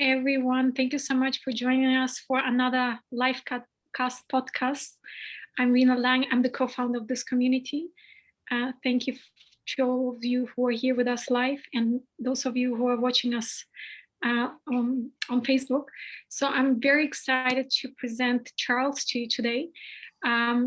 everyone. Thank you so much for joining us for another Livecast podcast. I'm Rina Lang. I'm the co-founder of this community. Thank you to all of you who are here with us live and those of you who are watching us on Facebook. So I'm very excited to present Charles to you today.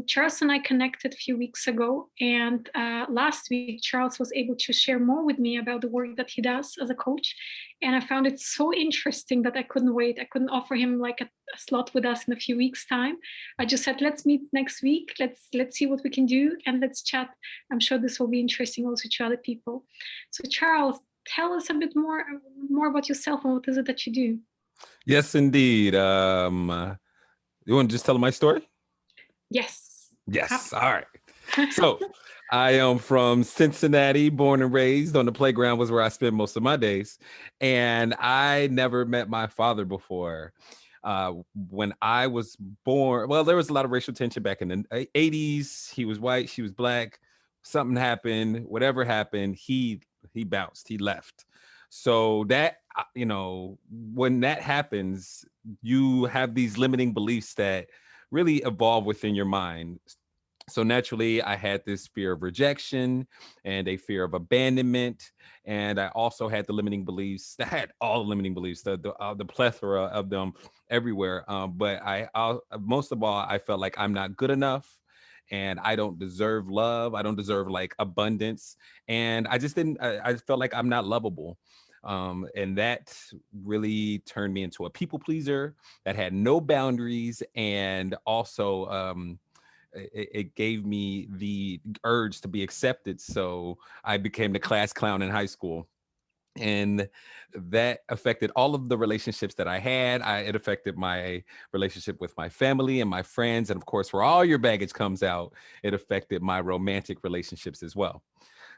Charles and I connected a few weeks ago, and last week Charles was able to share more with me about the work that he does as a coach, and I found it so interesting that I couldn't wait. I couldn't offer him like a slot with us in a few weeks' time. I just said, let's meet next week. Let's see what we can do, and let's chat. I'm sure this will be interesting also to other people. So Charles, tell us a bit more about yourself and what is it that you do? Yes, indeed. You want to just tell my story? Yes. Yes. All right. So I am from Cincinnati, born and raised. On the playground was where I spent most of my days. And I never met my father before. When I was born, well, there was a lot of racial tension back in the 80s. He was white, she was black. Something happened, whatever happened, he bounced, he left. So that, when that happens, you have these limiting beliefs that really evolve within your mind. So naturally, I had this fear of rejection and a fear of abandonment. And I also had the limiting beliefs. I had all the limiting beliefs, the plethora of them everywhere. But most of all, I felt like I'm not good enough and I don't deserve love. I don't deserve like abundance. And I just didn't, I felt like I'm not lovable. And that really turned me into a people pleaser that had no boundaries, and also it gave me the urge to be accepted. So I became the class clown in high school. And that affected all of the relationships that I had. It affected my relationship with my family and my friends. And of course, where all your baggage comes out, it affected my romantic relationships as well.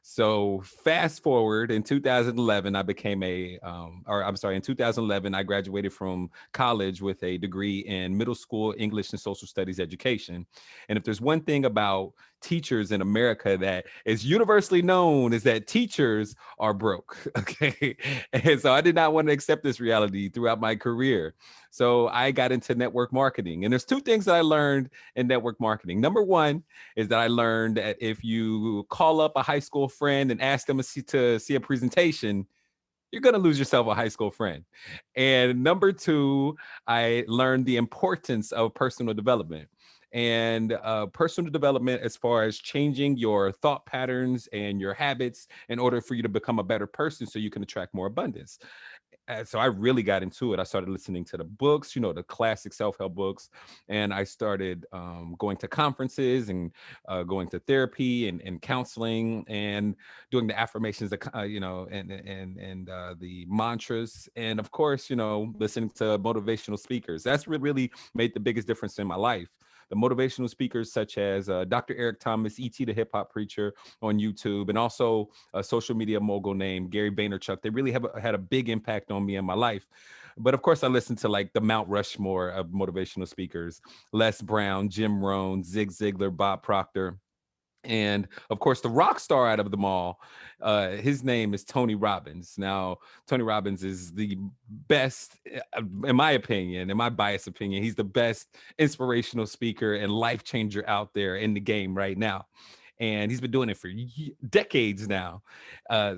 So fast forward in 2011, I became in 2011, I graduated from college with a degree in middle school English and social studies education. And if there's one thing about teachers in America that is universally known, is that teachers are broke. Okay. And so I did not want to accept this reality throughout my career. So I got into network marketing. And there's two things that I learned in network marketing. Number one is that I learned that if you call up a high school friend and ask them to see a presentation, you're going to lose yourself a high school friend. And number two, I learned the importance of personal development. And personal development as far as changing your thought patterns and your habits in order for you to become a better person so you can attract more abundance. So I really got into it. I started listening to the books, the classic self-help books, and I started going to conferences and going to therapy and counseling and doing the affirmations, and the mantras, and of course, listening to motivational speakers. That's what really made the biggest difference in my life. The motivational speakers such as Dr. Eric Thomas, E.T. the Hip Hop Preacher on YouTube, and also a social media mogul named Gary Vaynerchuk. They really had a big impact on me in my life. But of course, I listened to like the Mount Rushmore of motivational speakers: Les Brown, Jim Rohn, Zig Ziglar, Bob Proctor. And of course, the rock star out of them all, his name is Tony Robbins. Now, Tony Robbins is the best, in my opinion, in my biased opinion, he's the best inspirational speaker and life changer out there in the game right now. And he's been doing it for decades now.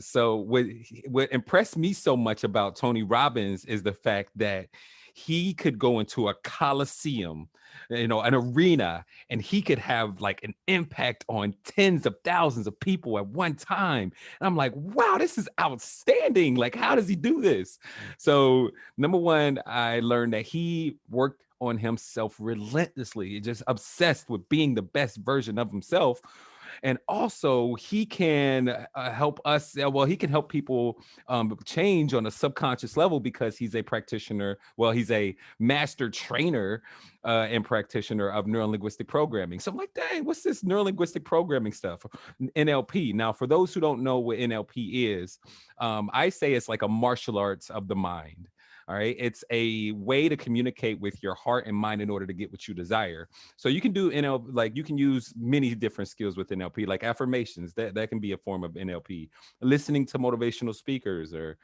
So what impressed me so much about Tony Robbins is the fact that he could go into a coliseum, an arena, and he could have like an impact on tens of thousands of people at one time. And I'm like, wow, this is outstanding. Like, how does he do this? So number one, I learned that he worked on himself relentlessly, just obsessed with being the best version of himself. And also he can help us. Well, he can help people change on a subconscious level because he's a practitioner. Well, he's a master trainer and practitioner of neurolinguistic programming. So I'm like, dang, what's this neurolinguistic programming stuff? NLP. Now, for those who don't know what NLP is, I say it's like a martial arts of the mind. All right. It's a way to communicate with your heart and mind in order to get what you desire. So you can do NLP, like you can use many different skills with NLP, like affirmations. That can be a form of NLP. Listening to motivational speakers, or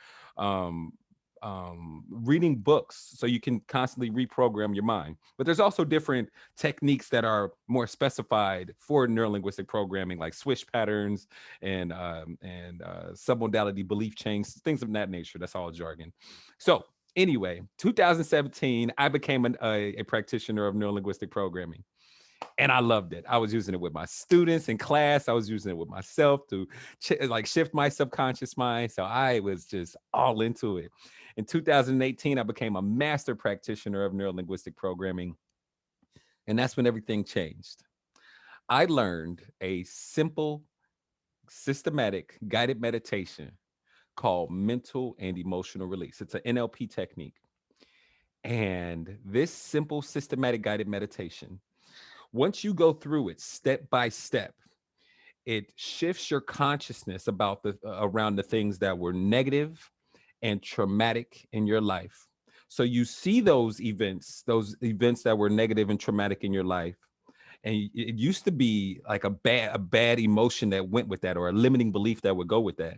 reading books so you can constantly reprogram your mind. But there's also different techniques that are more specified for neurolinguistic programming, like switch patterns and submodality belief chains, things of that nature. That's all jargon. So anyway, 2017, I became a practitioner of neurolinguistic programming. And I loved it. I was using it with my students in class. I was using it with myself to like shift my subconscious mind. So I was just all into it. In 2018, I became a master practitioner of neurolinguistic programming. And that's when everything changed. I learned a simple, systematic, guided meditation called mental and emotional release. It's an NLP technique. And this simple, systematic, guided meditation, once you go through it step by step, it shifts your consciousness about the around the things that were negative and traumatic in your life. So you see those events that were negative and traumatic in your life, and it used to be like a bad emotion that went with that, or a limiting belief that would go with that.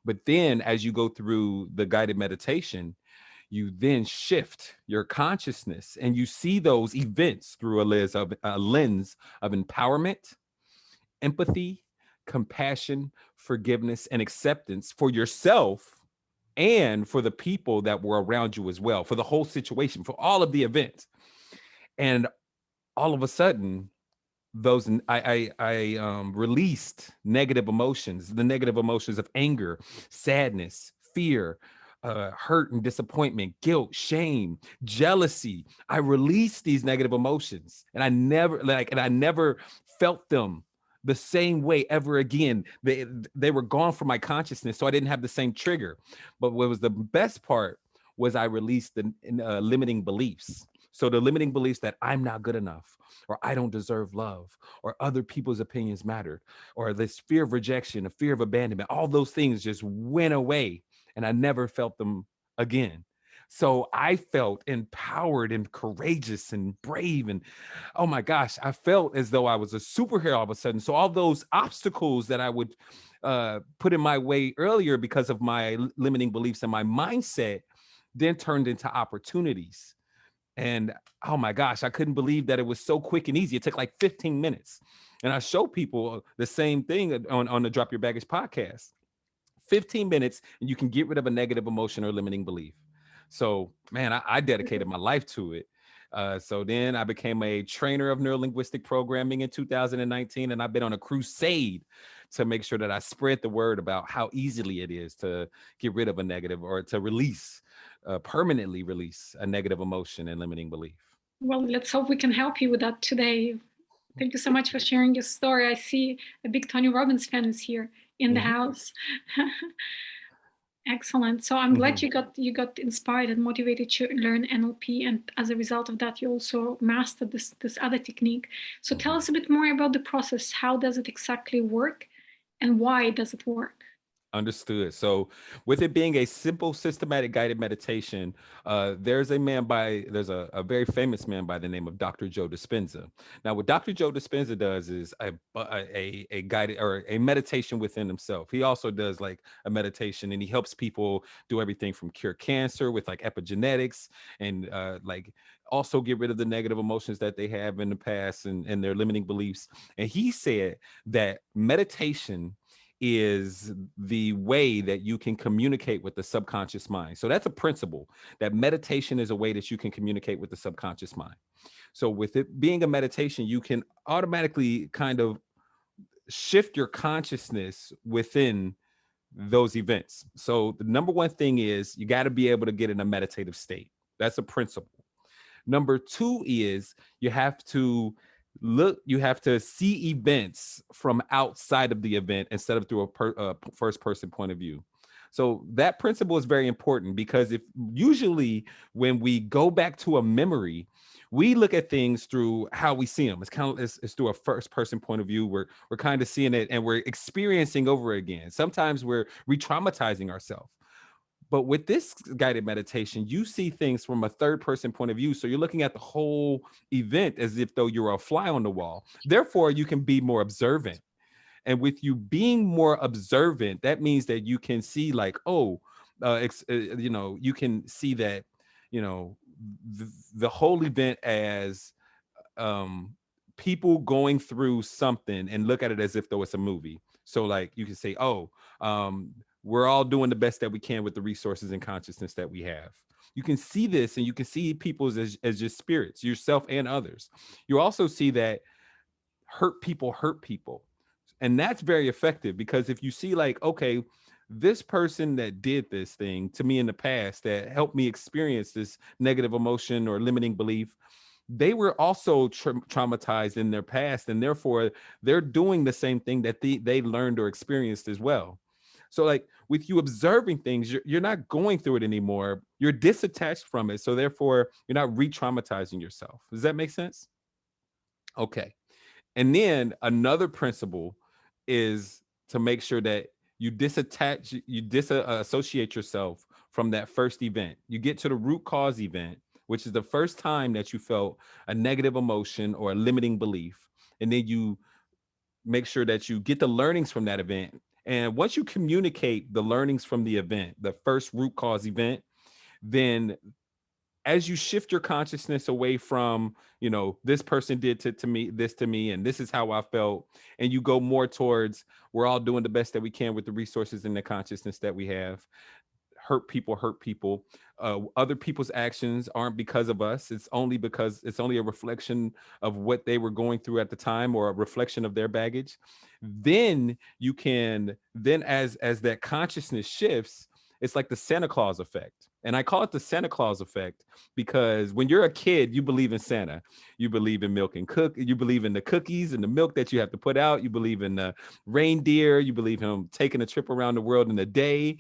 But then as you go through the guided meditation, you then shift your consciousness and you see those events through a lens of empowerment, empathy, compassion, forgiveness, and acceptance for yourself and for the people that were around you as well, for the whole situation, for all of the events. And all of a sudden, I released negative emotions, the negative emotions of anger, sadness, fear, hurt and disappointment, guilt, shame, jealousy. I released these negative emotions, and I never felt them the same way ever again. They were gone from my consciousness, so I didn't have the same trigger. But what was the best part was I released the limiting beliefs. So the limiting beliefs that I'm not good enough, or I don't deserve love, or other people's opinions matter, or this fear of rejection, a fear of abandonment, all those things just went away and I never felt them again. So I felt empowered and courageous and brave. And oh my gosh, I felt as though I was a superhero all of a sudden. So all those obstacles that I would put in my way earlier because of my limiting beliefs and my mindset then turned into opportunities. And oh my gosh, I couldn't believe that it was so quick and easy. It took like 15 minutes. And I show people the same thing on the Drop Your Baggage podcast. 15 minutes, and you can get rid of a negative emotion or limiting belief. So, man, I dedicated my life to it. So then I became a trainer of neurolinguistic programming in 2019, and I've been on a crusade to make sure that I spread the word about how easily it is to get rid of a negative, or to permanently release a negative emotion and limiting belief. Well, let's hope we can help you with that today. Thank you so much for sharing your story. I see a big Tony Robbins fan is here in the house. Excellent. So I'm glad you got inspired and motivated to learn NLP, and as a result of that, you also mastered this other technique. So tell us a bit more about the process. How does it exactly work, and why does it work? Understood. So, with it being a simple, systematic guided meditation, there's a very famous man by the name of Dr. Joe Dispenza. Now, what Dr. Joe Dispenza does is a guided or a meditation within himself. He also does like a meditation, and he helps people do everything from cure cancer with like epigenetics, and like also get rid of the negative emotions that they have in the past, and their limiting beliefs. And he said that meditation is the way that you can communicate with the subconscious mind. So that's a principle, that meditation is a way that you can communicate with the subconscious mind. So with it being a meditation, you can automatically kind of shift your consciousness within those events. So the number one thing is you got to be able to get in a meditative state. That's a principle. Number two is you have to see events from outside of the event instead of through a first person point of view. So that principle is very important, because if usually when we go back to a memory, we look at things through how we see them. It's through a first person point of view. We're kind of seeing it and we're experiencing over again. Sometimes we're re-traumatizing ourselves. But with this guided meditation, you see things from a third person point of view. So you're looking at the whole event as if though you're a fly on the wall. Therefore, you can be more observant. And with you being more observant, that means that you can see like, oh, you can see that, the whole event as um people going through something and look at it as if though it's a movie. So like you can say, oh, um we're all doing the best that we can with the resources and consciousness that we have. You can see this, and you can see people's as just spirits, yourself and others. You also see that hurt people, and that's very effective, because if you see like, okay, this person that did this thing to me in the past that helped me experience this negative emotion or limiting belief, they were also traumatized in their past, and therefore they're doing the same thing that they learned or experienced as well. So like with you observing things, you're not going through it anymore, you're disattached from it, so therefore you're not re-traumatizing yourself. Does that make sense? Okay. And then another principle is to make sure that you disassociate yourself from that first event. You get to the root cause event, which is the first time that you felt a negative emotion or a limiting belief. And then you make sure that you get the learnings from that event. And once you communicate the learnings from the event, the first root cause event, then as you shift your consciousness away from, this person did to me, this to me, and this is how I felt, and you go more towards, we're all doing the best that we can with the resources and the consciousness that we have. Hurt people. Other people's actions aren't because of us. It's only a reflection of what they were going through at the time, or a reflection of their baggage. Then as that consciousness shifts, it's like the Santa Claus effect. And I call it the Santa Claus effect because when you're a kid, you believe in Santa. You believe in milk and cook. You believe in the cookies and the milk that you have to put out. You believe in the reindeer. You believe him taking a trip around the world in a day,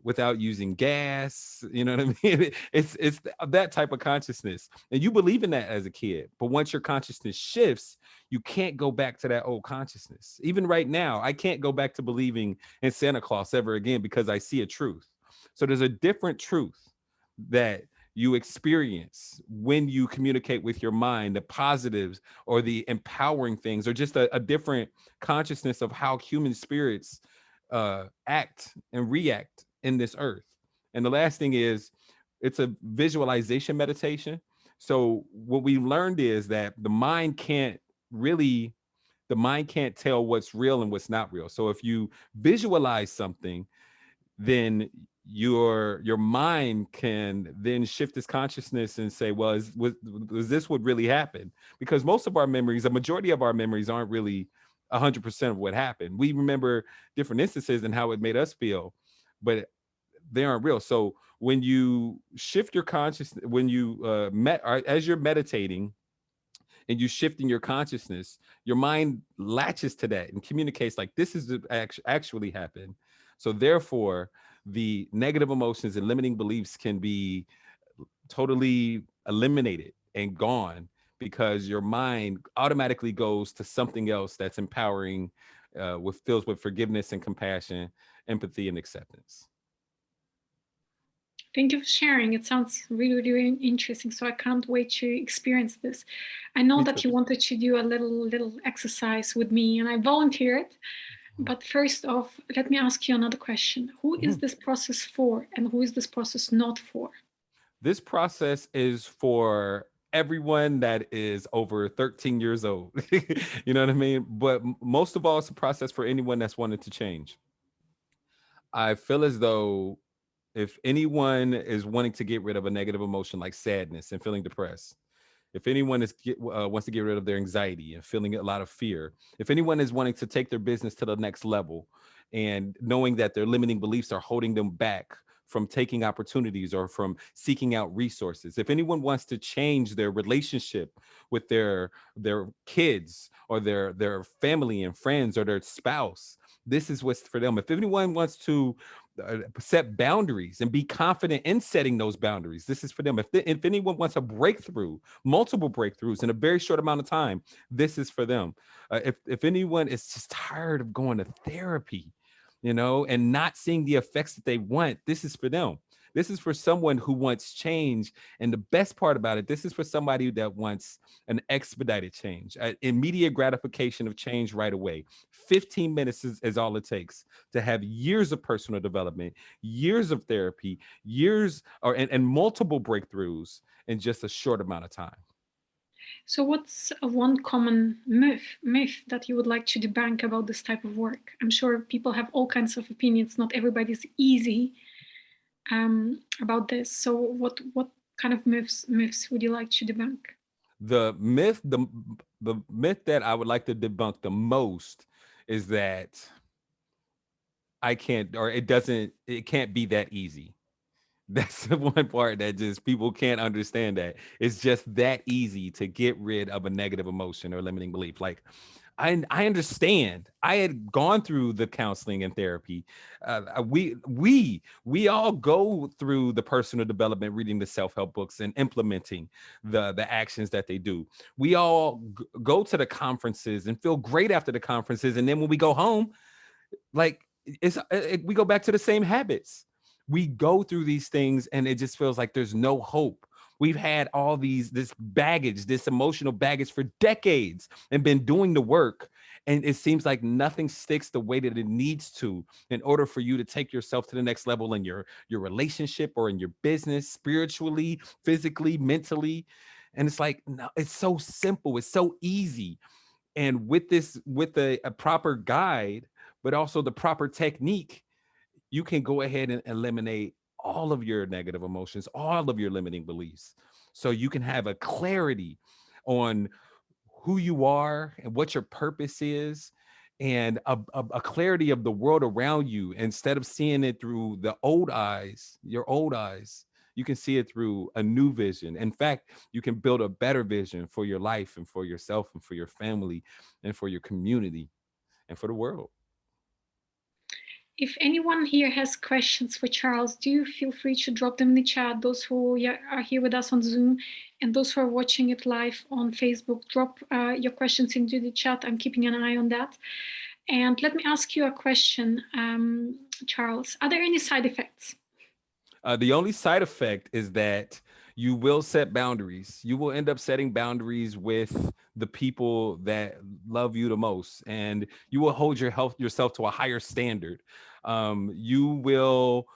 without using gas. You know what I mean? It's that type of consciousness, and you believe in that as a kid. But once your consciousness shifts, you can't go back to that old consciousness. Even right now, I can't go back to believing in Santa Claus ever again, because I see a truth. So there's a different truth that you experience when you communicate with your mind, the positives or the empowering things, or just a different consciousness of how human spirits act and react in this earth. And the last thing is, it's a visualization meditation. So what we learned is that the mind can't tell what's real and what's not real. So if you visualize something, then your mind can then shift its consciousness and say, well, was this what really happened? Because most of our memories, a majority of our memories, aren't really 100% of what happened. We remember different instances and how it made us feel, but they aren't real. So when you shift your consciousness, when you as you're meditating and you shifting your consciousness, your mind latches to that and communicates like, this is actually happened. So therefore, the negative emotions and limiting beliefs can be totally eliminated and gone, because your mind automatically goes to something else that's empowering, with filled with forgiveness and compassion, empathy and acceptance. Thank you for sharing. It sounds really, really interesting. So I can't wait to experience this. I know that you wanted to do a little exercise with me, and I volunteered. But first off, let me ask you another question. Who is this process for, and who is this process not for? This process is for everyone that is over 13 years old. You know what I mean? But most of all, it's a process for anyone that's wanted to change. I feel as though if anyone is wanting to get rid of a negative emotion like sadness and feeling depressed, if anyone wants to get rid of their anxiety and feeling a lot of fear, if anyone is wanting to take their business to the next level and knowing that their limiting beliefs are holding them back from taking opportunities or from seeking out resources, if anyone wants to change their relationship with their kids or their family and friends or their spouse, this is what's for them. If anyone wants to set boundaries and be confident in setting those boundaries, this is for them. If anyone wants a breakthrough, multiple breakthroughs in a very short amount of time, this is for them. If anyone is just tired of going to therapy, and not seeing the effects that they want, this is for them. This is for someone who wants change. And the best part about it, this is for somebody that wants an expedited change, an immediate gratification of change right away. 15 minutes is all it takes to have years of personal development, years of therapy, years and multiple breakthroughs in just a short amount of time. So what's one common myth that you would like to debunk about this type of work? I'm sure people have all kinds of opinions. Not everybody's easy about this. So what kind of myths would you like to debunk? The myth that I would like to debunk the most is that it can't be that easy. That's the one part that just people can't understand, that it's just that easy to get rid of a negative emotion or limiting belief. Like, I understand. I had gone through the counseling and therapy. We all go through the personal development, reading the self-help books and implementing the actions that they do. We all go to the conferences and feel great after the conferences, and then when we go home, like we go back to the same habits. We go through these things and it just feels like there's no hope. We've had all this baggage, this emotional baggage for decades and been doing the work. And it seems like nothing sticks the way that it needs to in order for you to take yourself to the next level in your relationship or in your business, spiritually, physically, mentally. And it's like, no, it's so simple. It's so easy. And with a proper guide, but also the proper technique, you can go ahead and eliminate all of your negative emotions, all of your limiting beliefs. So you can have a clarity on who you are and what your purpose is, and a clarity of the world around you. Instead of seeing it through the old eyes, your old eyes, you can see it through a new vision. In fact, you can build a better vision for your life and for yourself and for your family and for your community and for the world. If anyone here has questions for Charles, do feel free to drop them in the chat. Those who are here with us on Zoom and those who are watching it live on Facebook, drop your questions into the chat. I'm keeping an eye on that. And let me ask you a question, Charles. Are there any side effects? The only side effect is that you will set boundaries. You will end up setting boundaries with the people that love you the most, and you will hold yourself to a higher standard. You will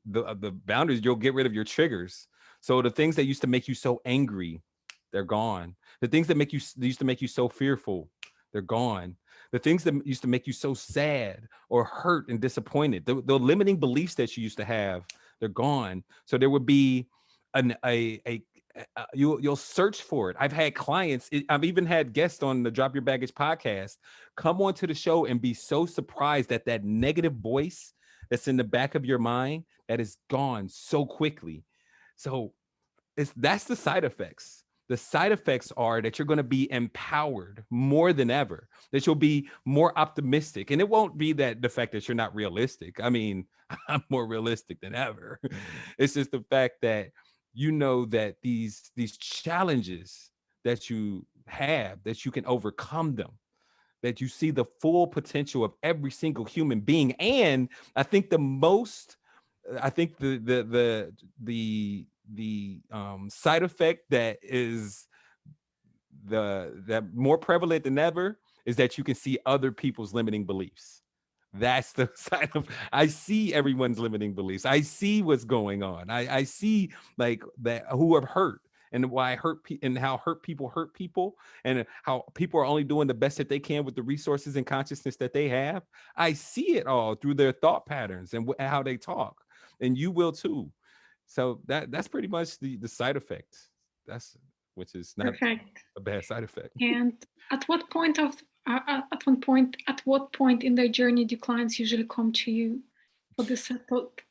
the boundaries. You'll get rid of your triggers. So the things that used to make you so angry, they're gone. The things that used to make you so fearful, they're gone. The things that used to make you so sad or hurt and disappointed, the limiting beliefs that you used to have, they're gone. So there would be you'll search for it. I've had clients, I've even had guests on the Drop Your Baggage podcast come onto the show and be so surprised that that negative voice that's in the back of your mind that is gone so quickly. So that's the side effects. The side effects are that you're going to be empowered more than ever, that you'll be more optimistic. And it won't be that the fact that you're not realistic. I mean, I'm more realistic than ever. It's just the fact that you know that these challenges that you have, that you can overcome them, that you see the full potential of every single human being. And I think the side effect that is that more prevalent than ever is that you can see other people's limiting beliefs. That's the side of, I see everyone's limiting beliefs. I see what's going on. I see like that who are hurt and why and how hurt people and how people are only doing the best that they can with the resources and consciousness that they have. I see it all through their thought patterns and how they talk, and you will too. So that's pretty much the side effect. That's which is not Perfect. a bad side effect. And at what point in their journey do clients usually come to you for this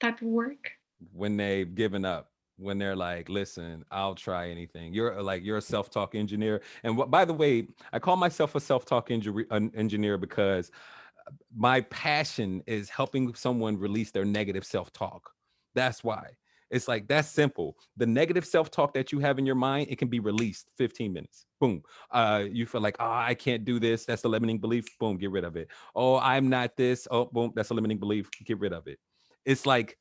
type of work? When they've given up, when they're like, listen, I'll try anything. You're a self-talk engineer. And by the way, I call myself a self-talk engineer because my passion is helping someone release their negative self-talk. That's why. It's like, that's simple. The negative self-talk that you have in your mind, it can be released 15 minutes. Boom. You feel like, oh, I can't do this. That's the limiting belief. Boom, get rid of it. Oh, I'm not this. Oh, boom, that's a limiting belief. Get rid of it. It's like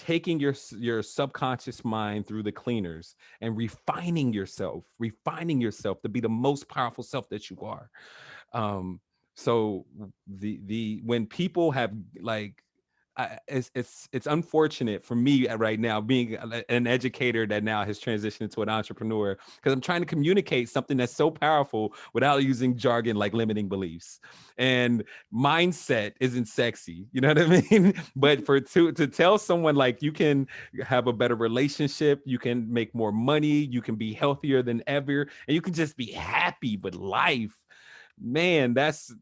taking your subconscious mind through the cleaners and refining yourself to be the most powerful self that you are. So the when people have like it's unfortunate for me right now being an educator that now has transitioned into an entrepreneur, because I'm trying to communicate something that's so powerful without using jargon like limiting beliefs. And mindset isn't sexy, you know what I mean? But to tell someone like you can have a better relationship, you can make more money, you can be healthier than ever, and you can just be happy with life, man, that's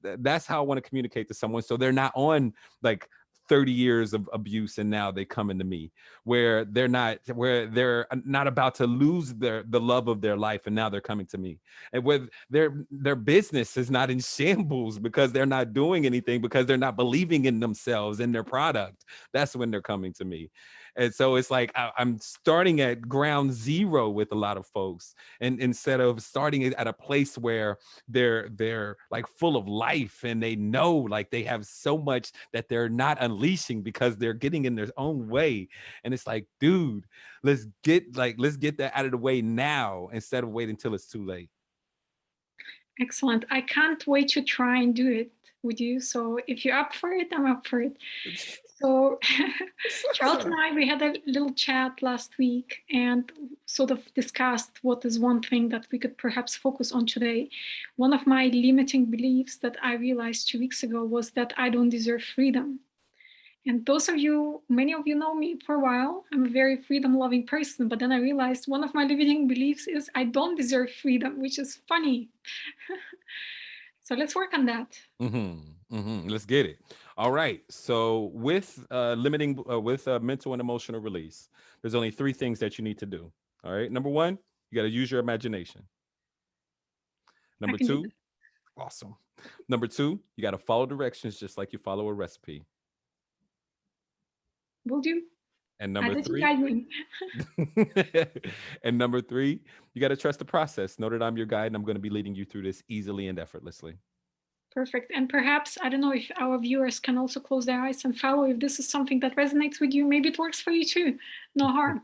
how I want to communicate to someone, so they're not on like 30 years of abuse and now they come into me, where they're not about to lose the love of their life and now they're coming to me, and where their business is not in shambles because they're not doing anything, because they're not believing in themselves and their product. That's when they're coming to me. And so it's like I'm starting at ground zero with a lot of folks, and instead of starting at a place where they're like full of life and they know like they have so much that they're not unleashing because they're getting in their own way. And it's like, dude, let's get that out of the way now instead of waiting until it's too late. Excellent. I can't wait to try and do it with you. So if you're up for it, I'm up for it. So Charles and I, we had a little chat last week and sort of discussed what is one thing that we could perhaps focus on today. One of my limiting beliefs that I realized 2 weeks ago was that I don't deserve freedom. And those of you, many of you know me for a while, I'm a very freedom-loving person, but then I realized one of my limiting beliefs is I don't deserve freedom, which is funny. So let's work on that. Let's get it. All right. So with mental and emotional release, there's only 3 things that you need to do. All right. Number 1, you got to use your imagination. I Number can do 2, that. awesome. Number 2, you got to follow directions just like you follow a recipe. Will do. And I number let you 3, guide me. and number 3, you got to trust the process. Know that I'm your guide and I'm going to be leading you through this easily and effortlessly. Perfect. And perhaps, I don't know if our viewers can also close their eyes and follow if this is something that resonates with you. Maybe it works for you too. No harm.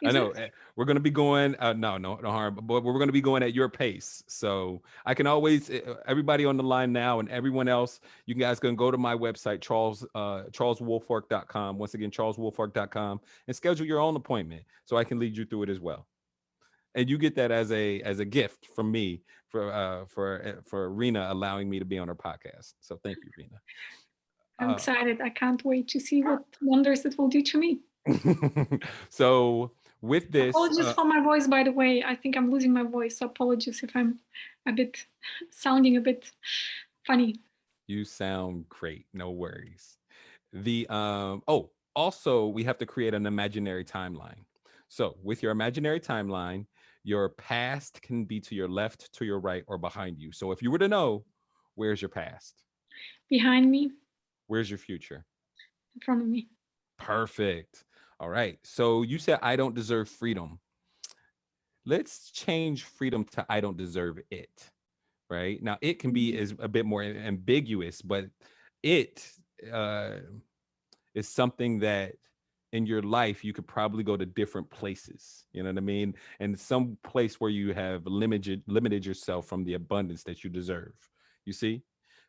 I Is know it? we're going to be going, no harm, but we're going to be going at your pace. So I can always, everybody on the line now and everyone else, you guys can go to my website, charleswoolfork.com. Once again, charleswoolfork.com, and schedule your own appointment so I can lead you through it as well. And you get that as a gift from me for Rena allowing me to be on her podcast. So thank you, Rena. I'm excited. I can't wait to see what wonders it will do to me. So with this, Apologies for my voice, by the way. I think I'm losing my voice. So apologies if I'm a bit sounding a bit funny. you sound great. No worries. Also we have to create an imaginary timeline. So with your imaginary timeline, your past can be to your left, to your right, or behind you. So if you were to know, where's your past? Behind me, Where's your future? in front of me. Perfect. All right. So you said I don't deserve freedom. Let's change freedom to I don't deserve it. Right now, it can be is a bit more ambiguous, but it uh, is something that in your life you could probably go to different places. You know what I mean? And some place where you have limited yourself from the abundance that you deserve. You see?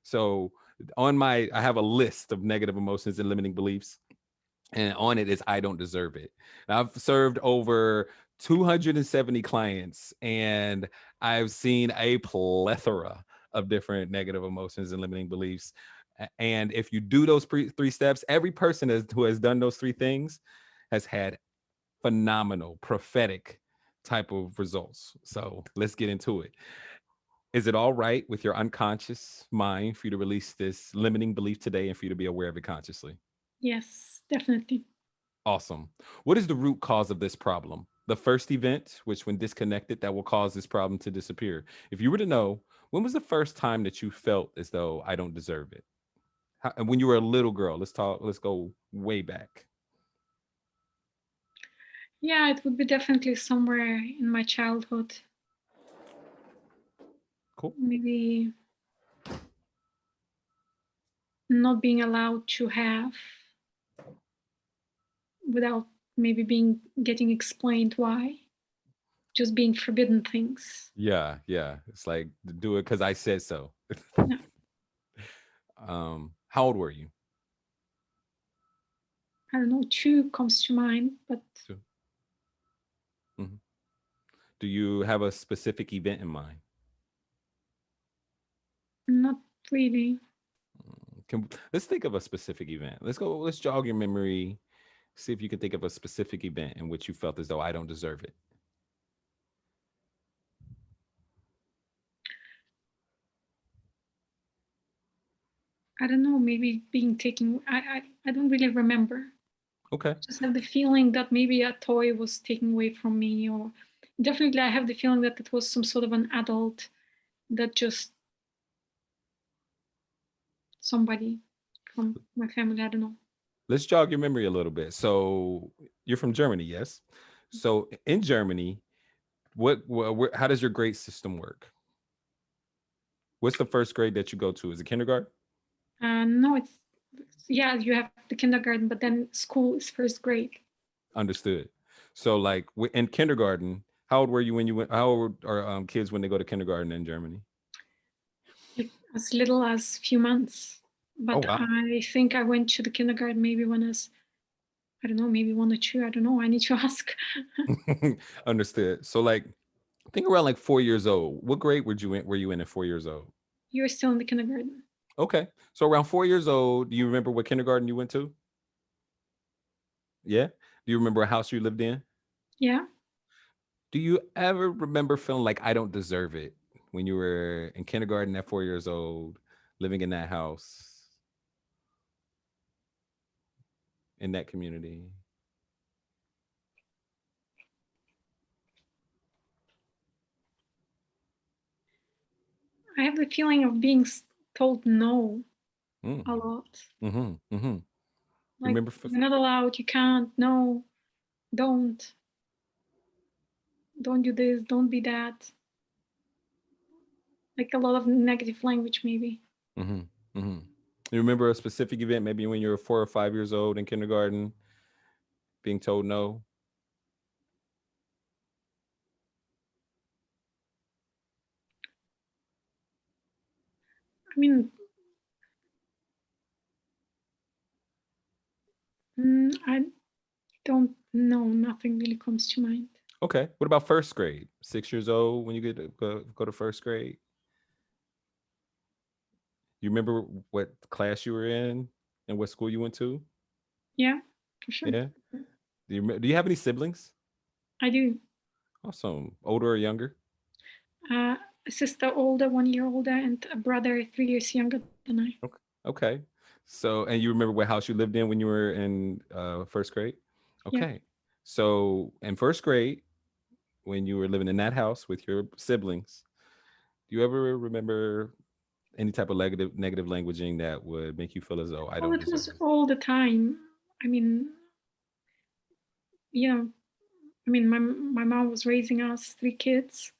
So I have a list of negative emotions and limiting beliefs, and on it is I don't deserve it. And I've served over 270 clients, and I've seen a plethora of different negative emotions and limiting beliefs. And if you do those 3 steps, every person who has done those 3 things has had phenomenal prophetic type of results. So let's get into it. Is it all right with your unconscious mind for you to release this limiting belief today and for you to be aware of it consciously? Yes, definitely. Awesome. What is the root cause of this problem? The first event, which when disconnected, that will cause this problem to disappear. If you were to know, when was the first time that you felt as though I don't deserve it? And when you were a little girl, let's go way back. Yeah, it would be definitely somewhere in my childhood. Cool. Maybe not being allowed to have without maybe getting explained why, just being forbidden things. Yeah, yeah. It's like do it because I said so. Yeah. How old were you? I don't know, two comes to mind, but 2. Mhm. Do you have a specific event in mind? not really. Let's think of a specific event. Let's jog your memory. See if you can think of a specific event in which you felt as though I don't deserve it. I don't know, maybe being taken. I don't really remember. Okay. Just have the feeling that maybe a toy was taken away from me, or definitely I have the feeling that it was some sort of an adult that just somebody from my family. I don't know. Let's jog your memory a little bit. So you're from Germany, yes? So in Germany, how does your grade system work? What's the first grade that you go to? Is it kindergarten? No, it's yeah, you have the kindergarten, but then school is first grade. Understood. So like in kindergarten, how old were you when you went? How old are kids when they go to kindergarten in Germany? Like as little as few months. Oh But wow. I think I went to the kindergarten maybe when I was, I don't know, maybe 1 or 2. I don't know. I need to ask. Understood. So like think around like 4 years old. What grade were you in at 4 years old? You're still in the kindergarten. Okay. So around 4 years old, do you remember what kindergarten you went to? Yeah. Do you remember a house you lived in? Yeah. Do you ever remember feeling like I don't deserve it when you were in kindergarten at 4 years old, living in that house, in that community? I have the feeling of being told no Mm. a lot. Mm-hmm. Mm-hmm. You Like, remember? you're not allowed, you can't, no, don't, don't do this, don't be that. Like a lot of negative language, maybe. Mm-hmm. Mm-hmm. You remember a specific event, maybe when you were 4 or 5 years old in kindergarten, being told no? I mean, I don't know. Nothing really comes to mind. Okay. What about first grade? 6 years old when you get to go to first grade? You remember what class you were in and what school you went to? Yeah, for sure. Yeah. Do you have any siblings? I do. Awesome. Older or younger? A sister older, 1 year older, and a brother 3 years younger than I. Okay. Okay. So, and you remember what house you lived in when you were in first grade? Yeah. Okay. So, in first grade, when you were living in that house with your siblings, do you ever remember any type of negative languaging that would make you feel as though I Well, don't it deserve was it? all the time. I mean, you know, my mom was raising us 3 kids,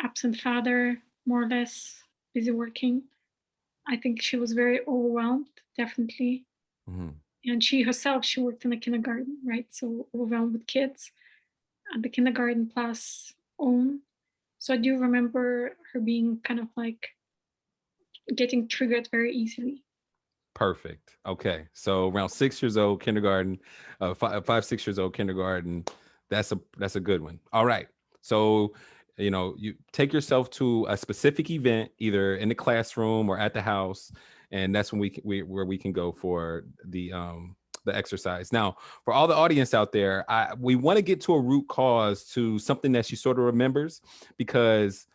absent father, more or less, busy working. I think she was very overwhelmed, definitely. Mm-hmm. And she herself, she worked in a kindergarten, right? So overwhelmed with kids at the kindergarten plus own. So I do remember her being kind of like getting triggered very easily. Perfect. Okay. So around 6 years old, kindergarten, 5, 6 years old, kindergarten. That's a good one. All right. So, you take yourself to a specific event, either in the classroom or at the house, and that's when where we can go for the exercise. Now, for all the audience out there, we want to get to a root cause to something that she sort of remembers, because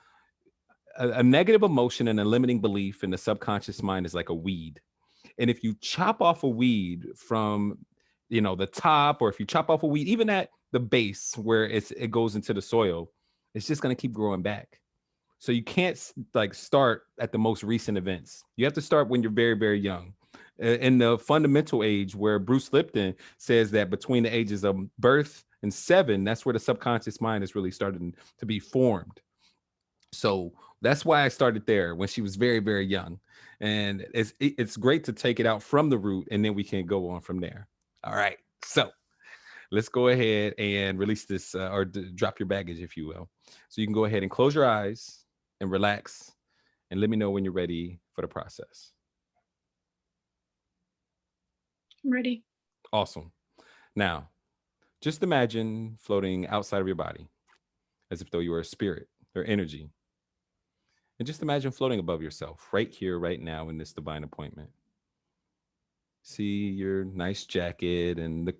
a negative emotion and a limiting belief in the subconscious mind is like a weed. And if you chop off a weed from, the top, or if you chop off a weed, even at the base where it goes into the soil, it's just going to keep growing back. So you can't like start at the most recent events. You have to start when you're very, very young. In the fundamental age, where Bruce Lipton says that between the ages of birth and 7, that's where the subconscious mind is really starting to be formed. So that's why I started there when she was very, very young. And it's great to take it out from the root, and then we can go on from there. All right. So let's go ahead and release this or drop your baggage, if you will. So you can go ahead and close your eyes and relax and let me know when you're ready for the process. I'm ready. Awesome. Now, just imagine floating outside of your body as if though you were a spirit or energy. And just imagine floating above yourself right here, right now in this divine appointment. See your nice jacket and the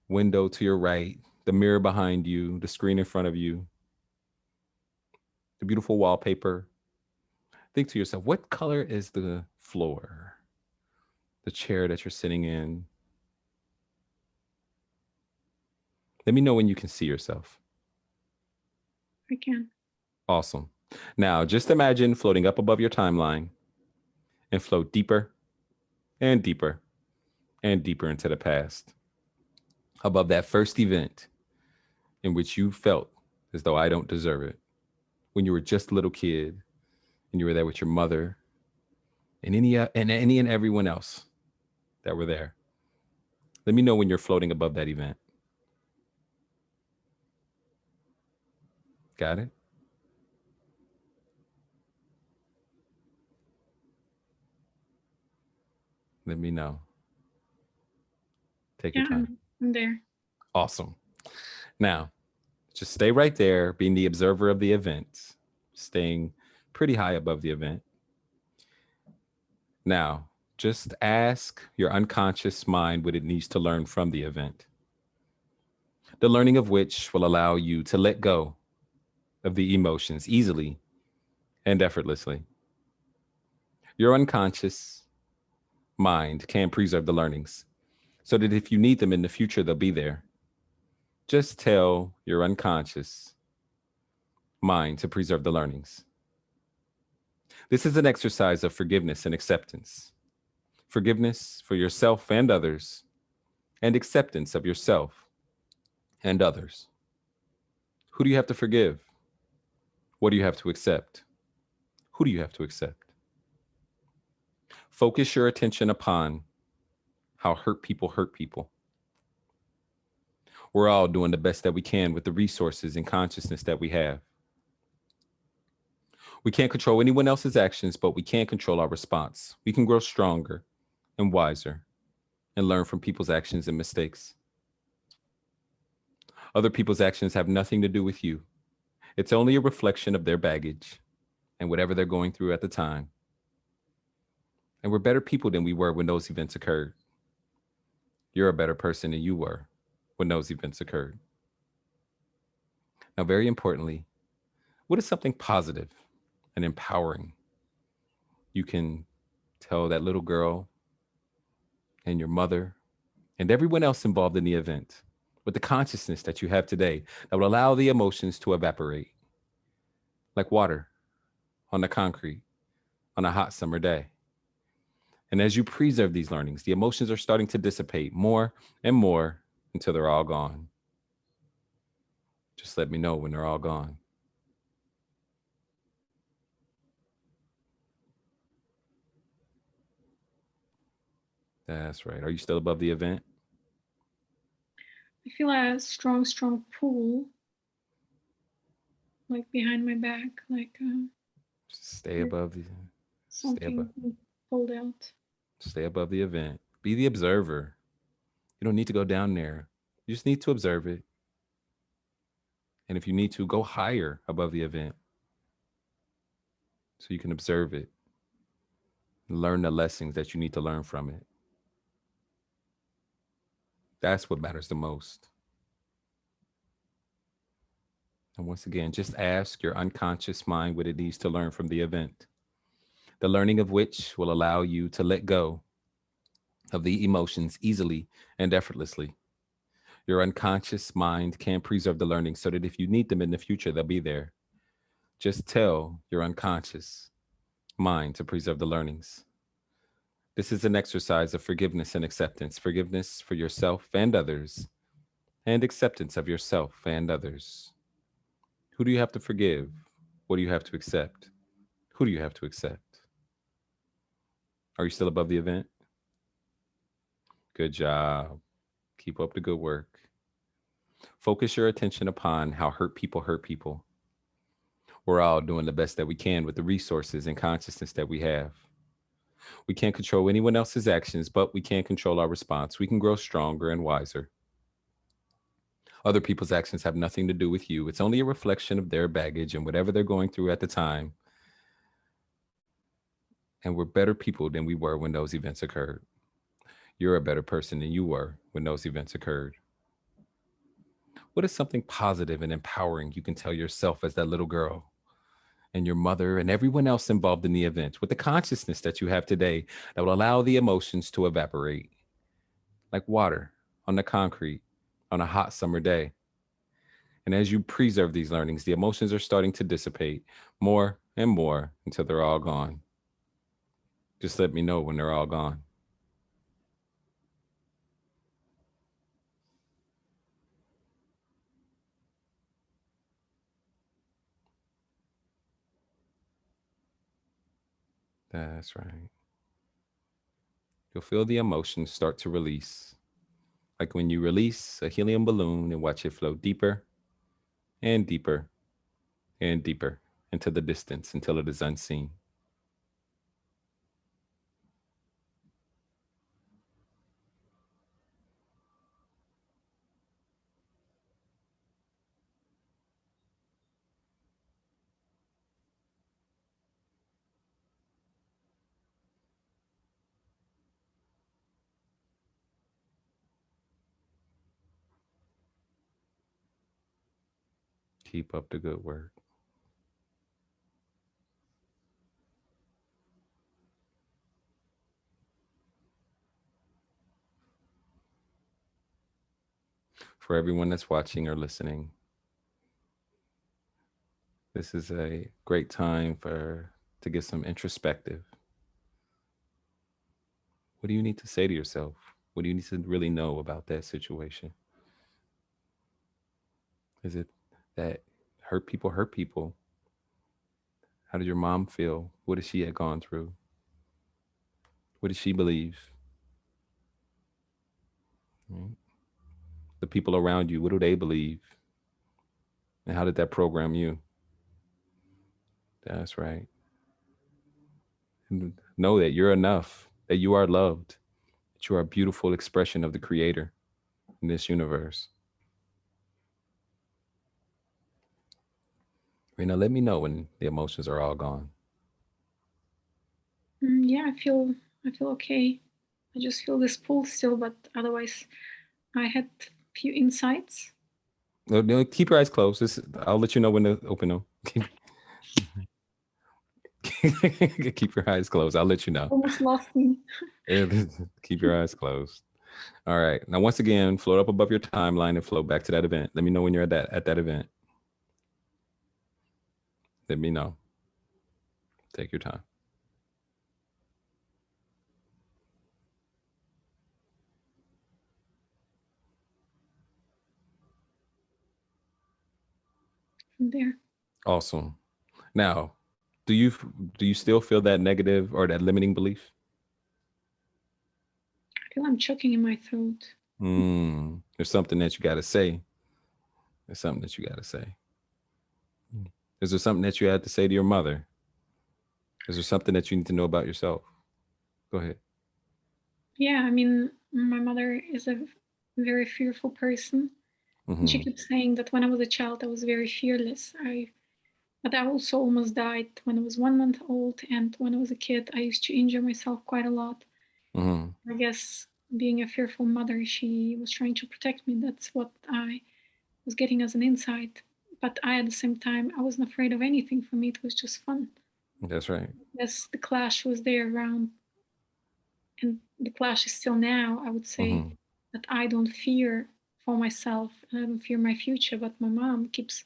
window to your right, the mirror behind you, the screen in front of you, the beautiful wallpaper. Think to yourself, what color is the floor, the chair that you're sitting in? Let me know when you can see yourself. I can. Awesome. Now, just imagine floating up above your timeline and float deeper and deeper and deeper into the past, above that first event in which you felt as though I don't deserve it, when you were just a little kid and you were there with your mother and any and everyone else that were there. Let me know when you're floating above that event. Got it? Let me know. Take your Yeah, time. I'm there. Awesome. Now, just stay right there, being the observer of the event, staying pretty high above the event. Now, just ask your unconscious mind what it needs to learn from the event, the learning of which will allow you to let go of the emotions easily and effortlessly. Your unconscious mind can preserve the learnings so that if you need them in the future, they'll be there. Just tell your unconscious mind to preserve the learnings. This is an exercise of forgiveness and acceptance. Forgiveness for yourself and others, and acceptance of yourself and others. Who do you have to forgive? What do you have to accept? Who do you have to accept? Focus your attention upon how hurt people hurt people. We're all doing the best that we can with the resources and consciousness that we have. We can't control anyone else's actions, but we can control our response. We can grow stronger and wiser and learn from people's actions and mistakes. Other people's actions have nothing to do with you. It's only a reflection of their baggage and whatever they're going through at the time. And we're better people than we were when those events occurred. You're a better person than you were when those events occurred. Now, very importantly, what is something positive and empowering you can tell that little girl and your mother and everyone else involved in the event with the consciousness that you have today that will allow the emotions to evaporate like water on the concrete on a hot summer day? And as you preserve these learnings, the emotions are starting to dissipate more and more until they're all gone. Just let me know when they're all gone. That's right. Are you still above the event? I feel a strong, strong pull, like behind my back, like Stay above the stay above something pulled out. stay above the event. Be the observer. You don't need to go down there. You just need to observe it. And if you need to, go higher above the event so you can observe it and learn the lessons that you need to learn from it. That's what matters the most. And once again, just ask your unconscious mind what it needs to learn from the event, the learning of which will allow you to let go of the emotions easily and effortlessly. Your unconscious mind can preserve the learning so that if you need them in the future, they'll be there. Just tell your unconscious mind to preserve the learnings. This is an exercise of forgiveness and acceptance, forgiveness for yourself and others, and acceptance of yourself and others. Who do you have to forgive? What do you have to accept? Who do you have to accept? Are you still above the event? Good job. Keep up the good work. Focus your attention upon how hurt people hurt people. We're all doing the best that we can with the resources and consciousness that we have. We can't control anyone else's actions, but we can control our response. We can grow stronger and wiser. Other people's actions have nothing to do with you. It's only a reflection of their baggage and whatever they're going through at the time. And we're better people than we were when those events occurred. You're a better person than you were when those events occurred. What is something positive and empowering you can tell yourself as that little girl and your mother and everyone else involved in the event with the consciousness that you have today that will allow the emotions to evaporate like water on the concrete on a hot summer day? And as you preserve these learnings, the emotions are starting to dissipate more and more until they're all gone. Just let me know when they're all gone. That's right. You'll feel the emotions start to release, like when you release a helium balloon and watch it float deeper and deeper and deeper into the distance until it is unseen. Keep up the good work. For everyone that's watching or listening, this is a great time to get some introspective. What do you need to say to yourself? What do you need to really know about that situation? Is it that hurt people hurt people? How did your mom feel? What did she had gone through? What did she believe? Right? The people around you, what do they believe? And how did that program you? That's right. And know that you're enough, that you are loved, that you are a beautiful expression of the creator in this universe. Rena, let me know when the emotions are all gone. Yeah, I feel okay. I just feel this pull still, but otherwise, I had few insights. No, keep your eyes closed. I'll let you know when to open them. Keep your eyes closed. I'll let you know. Almost lost me. Keep your eyes closed. All right. Now, once again, float up above your timeline and float back to that event. Let me know when you're at that event. Let me know. Take your time. From there. Awesome. Now, do you do you still feel that negative or that limiting belief? I feel I'm choking in my throat. There's something that you got to say. There's something that you got to say. Is there something that you had to say to your mother? Is there something that you need to know about yourself? Go ahead. Yeah, I mean, my mother is a very fearful person. And she Mm-hmm. keeps saying that when I was a child, I was very fearless. But I also almost died when I was 1 month old. And when I was a kid, I used to injure myself quite a lot. Mm-hmm. I guess being a fearful mother, she was trying to protect me. That's what I was getting as an insight. But at the same time, I wasn't afraid of anything. For me, it was just fun. That's right. Yes, the clash was there around, and the clash is still now. I would say Mm-hmm. that I don't fear for myself and I don't fear my future, but my mom keeps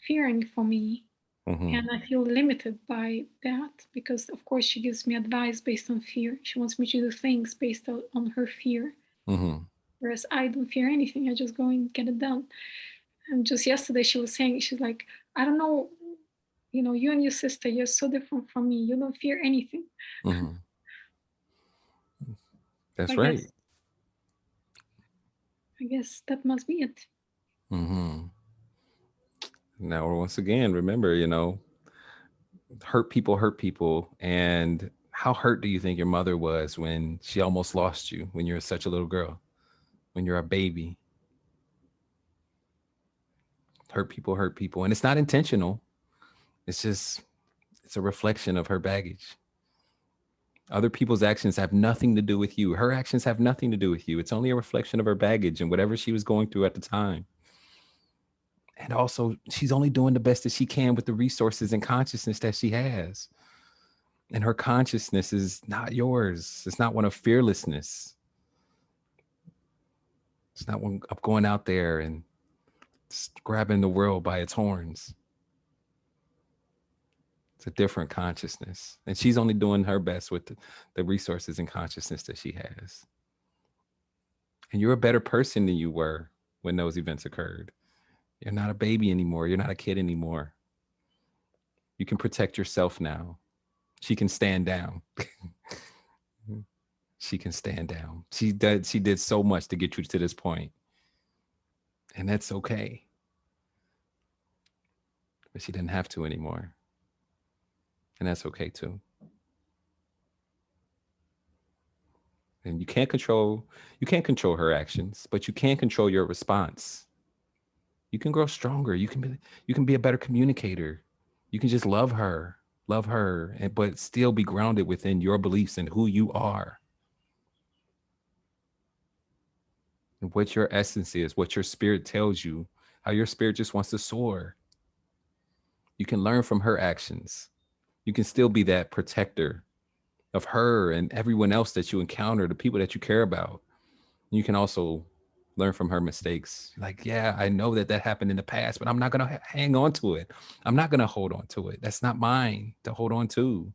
fearing for me. Mm-hmm. And I feel limited by that because, of course, she gives me advice based on fear. She wants me to do things based on her fear. Mm-hmm. Whereas I don't fear anything. I just go and get it done. And just yesterday, she was saying, she's like, I don't know, you and your sister, you're so different from me. You don't fear anything. Mm-hmm. So That's I right. guess, I guess that must be it. Mm-hmm. Now, once again, remember, hurt people. And how hurt do you think your mother was when she almost lost you when you were such a little girl, when you're a baby? Hurt people. And it's not intentional. It's just, it's a reflection of her baggage. Other people's actions have nothing to do with you. Her actions have nothing to do with you. It's only a reflection of her baggage and whatever she was going through at the time. And also, she's only doing the best that she can with the resources and consciousness that she has. And her consciousness is not yours. It's not one of fearlessness. It's not one of going out there and grabbing the world by its horns. It's a different consciousness. And she's only doing her best with the resources and consciousness that she has. And you're a better person than you were when those events occurred. You're not a baby anymore. You're not a kid anymore. You can protect yourself now. She can stand down. She can stand down. She did so much to get you to this point. And that's okay. But she didn't have to anymore. And that's okay too. And you can't control her actions, but you can control your response. You can grow stronger. You can be a better communicator. You can just love her, but still be grounded within your beliefs and who you are. And what your essence is, what your spirit tells you, how your spirit just wants to soar. You can learn from her actions. You can still be that protector of her and everyone else that you encounter, the people that you care about. You can also learn from her mistakes. Like, yeah, I know that happened in the past, but I'm not going to hang on to it. I'm not going to hold on to it. That's not mine to hold on to.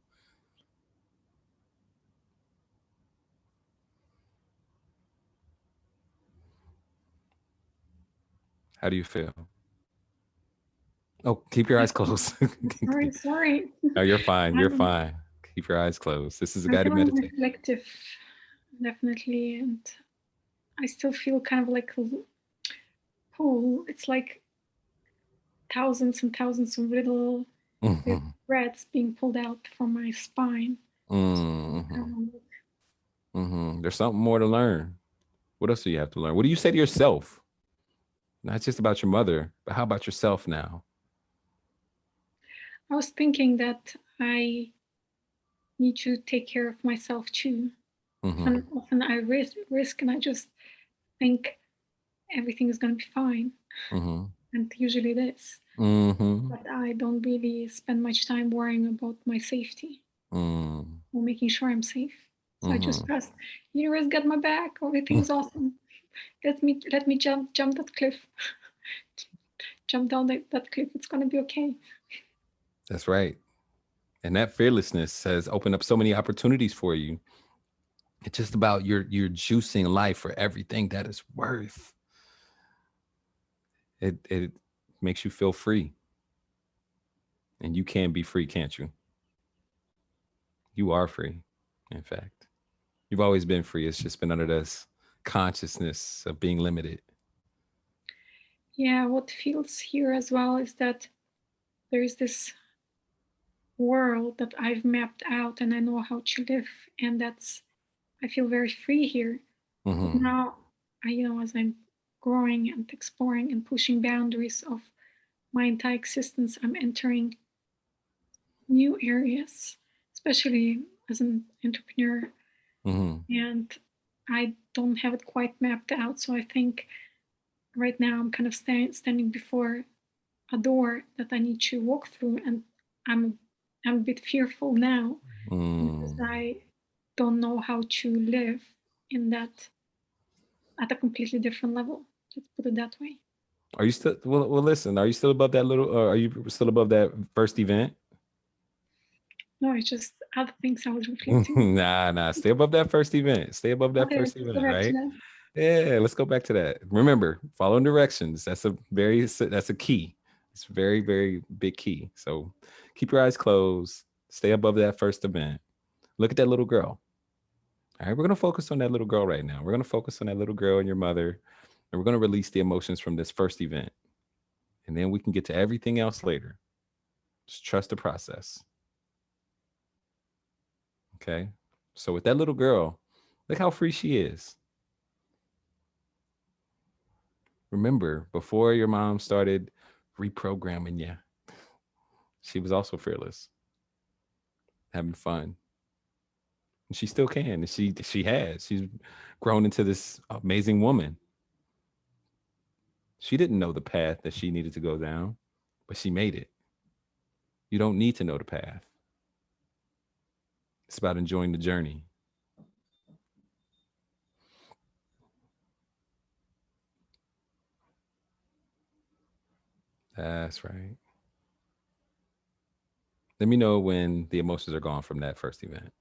How do you feel? Oh, keep your eyes closed. Sorry. No, you're fine. You're I'm, fine. Keep your eyes closed. This is a I'm guided feeling meditation. reflective, definitely, and I still feel kind of like pull. It's like thousands and thousands of little threads being pulled out from my spine. There's something more to learn. What else do you have to learn? What do you say to yourself? Not just about your mother, but how about yourself now? I was thinking that I need to take care of myself too. Often I risk and I just think everything is going to be fine. And usually it is. But I don't really spend much time worrying about my safety or making sure I'm safe. So I just trust universe got my back. Everything's awesome. Let me jump that cliff. Jump down that cliff. It's gonna be okay. That's right. And that fearlessness has opened up so many opportunities for you. It's just about you're juicing life for everything that is worth. It makes you feel free. And you can be free, can't you? You are free, in fact. You've always been free. It's just been under this consciousness of being limited. Yeah, what feels here as well is that there is this world that I've mapped out and I know how to live, and I feel very free here. But now as I'm growing and exploring and pushing boundaries of my entire existence, I'm entering new areas, especially as an entrepreneur. And I don't have it quite mapped out. So I think right now I'm kind of standing before a door that I need to walk through, and I'm a bit fearful now because I don't know how to live in that at a completely different level. Let's put it that way. Are you still well listen, are you still above that are you still above that first event? No, it's just other things I was reflecting. Nah. Stay above that first event. Stay above that Okay, first let's go event, back to right? that. Yeah, let's go back to that. Remember, following directions. That's a key. It's a very, very big key. So keep your eyes closed. Stay above that first event. Look at that little girl. All right, we're gonna focus on that little girl right now. We're gonna focus on that little girl and your mother. And we're going to release the emotions from this first event. And then we can get to everything else later. Just trust the process. Okay. So with that little girl, look how free she is. Remember, before your mom started reprogramming you, she was also fearless, having fun. And she still can. And she has. She's grown into this amazing woman. She didn't know the path that she needed to go down, but she made it. You don't need to know the path. It's about enjoying the journey. That's right. Let me know when the emotions are gone from that first event.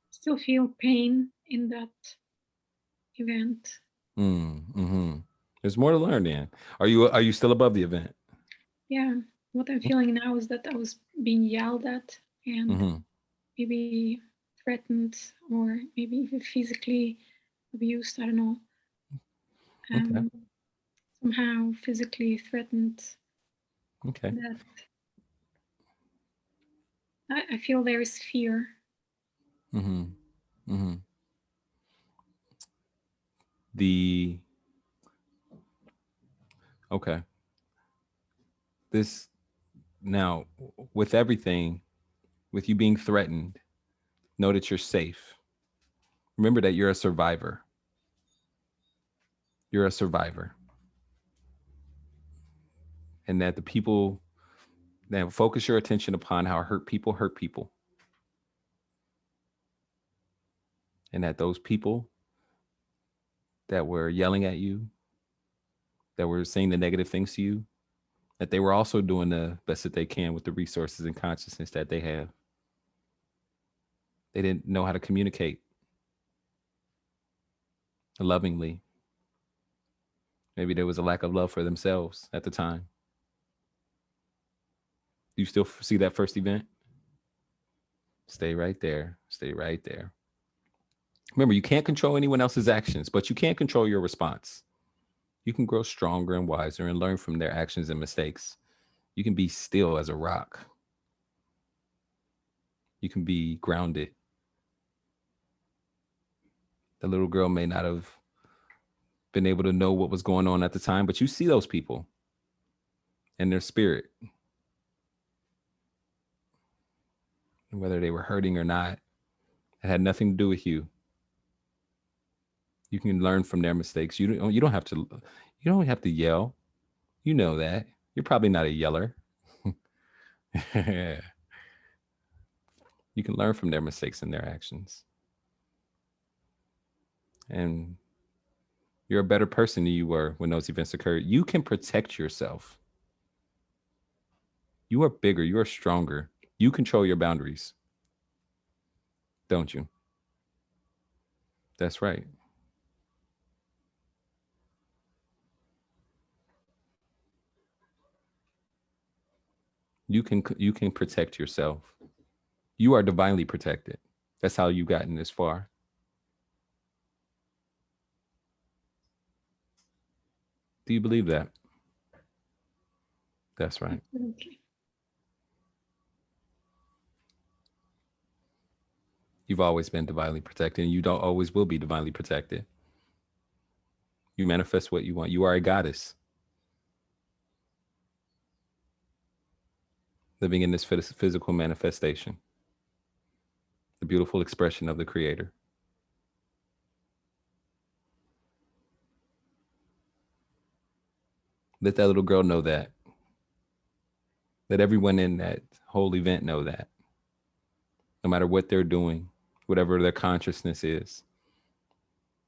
Still feel pain in that event. Mm-hmm. There's more to learn then. Are you still above the event? Yeah, what I'm feeling now is that I was being yelled at and Mm-hmm. maybe threatened or maybe even physically abused. I don't know. Okay. Somehow physically threatened. Okay. That I feel there is fear. Mm-hmm. Mm-hmm. The okay. This now with everything, with you being threatened, know that you're safe. Remember that you're a survivor. You're a survivor. And that the people now focus your attention upon how hurt people. And that those people that were yelling at you, that were saying the negative things to you, that they were also doing the best that they can with the resources and consciousness that they have. They didn't know how to communicate lovingly. Maybe there was a lack of love for themselves at the time. Do you still see that first event? Stay right there. Stay right there. Remember, you can't control anyone else's actions, but you can control your response. You can grow stronger and wiser and learn from their actions and mistakes. You can be still as a rock. You can be grounded. The little girl may not have been able to know what was going on at the time, but you see those people and their spirit, whether they were hurting or not. It had nothing to do with you. You can learn from their mistakes. You don't have to yell. You know that. You're probably not a yeller. You can learn from their mistakes and their actions. And you're a better person than you were when those events occurred. You can protect yourself. You are bigger. You are stronger. You control your boundaries, don't you? That's right. You can protect yourself. You are divinely protected. That's how you've gotten this far. Do you believe that? That's right. Absolutely. You've always been divinely protected, and you don't always will be divinely protected. You manifest what you want. You are a goddess living in this physical manifestation, the beautiful expression of the creator. Let that little girl know that. Let everyone in that whole event know that. No matter what they're doing, whatever their consciousness is,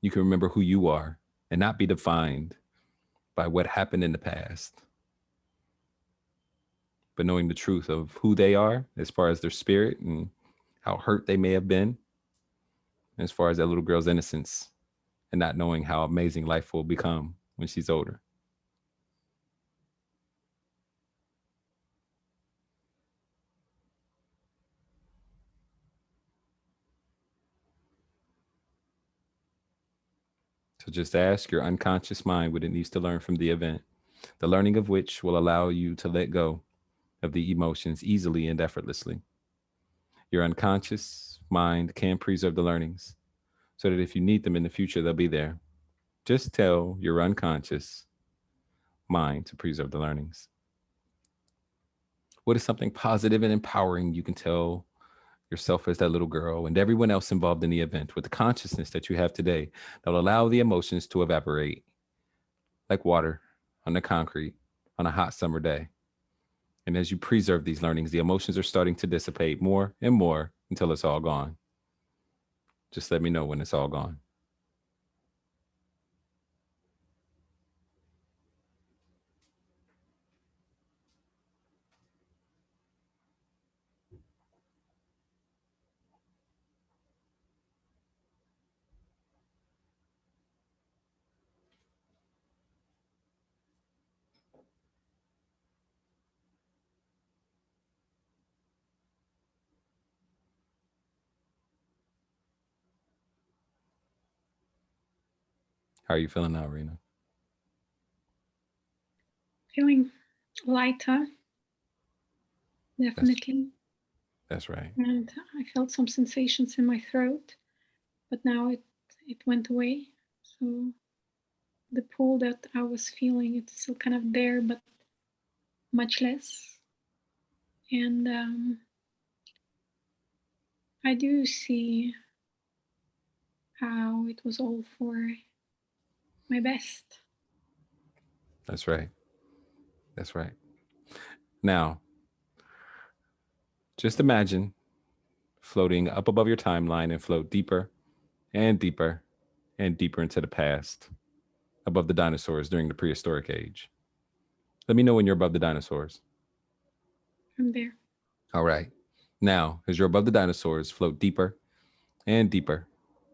you can remember who you are and not be defined by what happened in the past, but knowing the truth of who they are as far as their spirit and how hurt they may have been, as far as that little girl's innocence and not knowing how amazing life will become when she's older. So just ask your unconscious mind what it needs to learn from the event, the learning of which will allow you to let go of the emotions easily and effortlessly. Your unconscious mind can preserve the learnings so that if you need them in the future, they'll be there. Just tell your unconscious mind to preserve the learnings. What is something positive and empowering you can tell yourself as that little girl and everyone else involved in the event with the consciousness that you have today that will allow the emotions to evaporate like water on the concrete on a hot summer day? And as you preserve these learnings, the emotions are starting to dissipate more and more until it's all gone. Just let me know when it's all gone. How are you feeling now, Rena? Feeling lighter, definitely. That's right. And I felt some sensations in my throat, but now it went away. So the pull that I was feeling, it's still kind of there, but much less. And I do see how it was all for my best. That's right. That's right. Now, just imagine floating up above your timeline and float deeper and deeper and deeper into the past, above the dinosaurs during the prehistoric age. Let me know when you're above the dinosaurs. I'm there. All right. Now, as you're above the dinosaurs, float deeper and deeper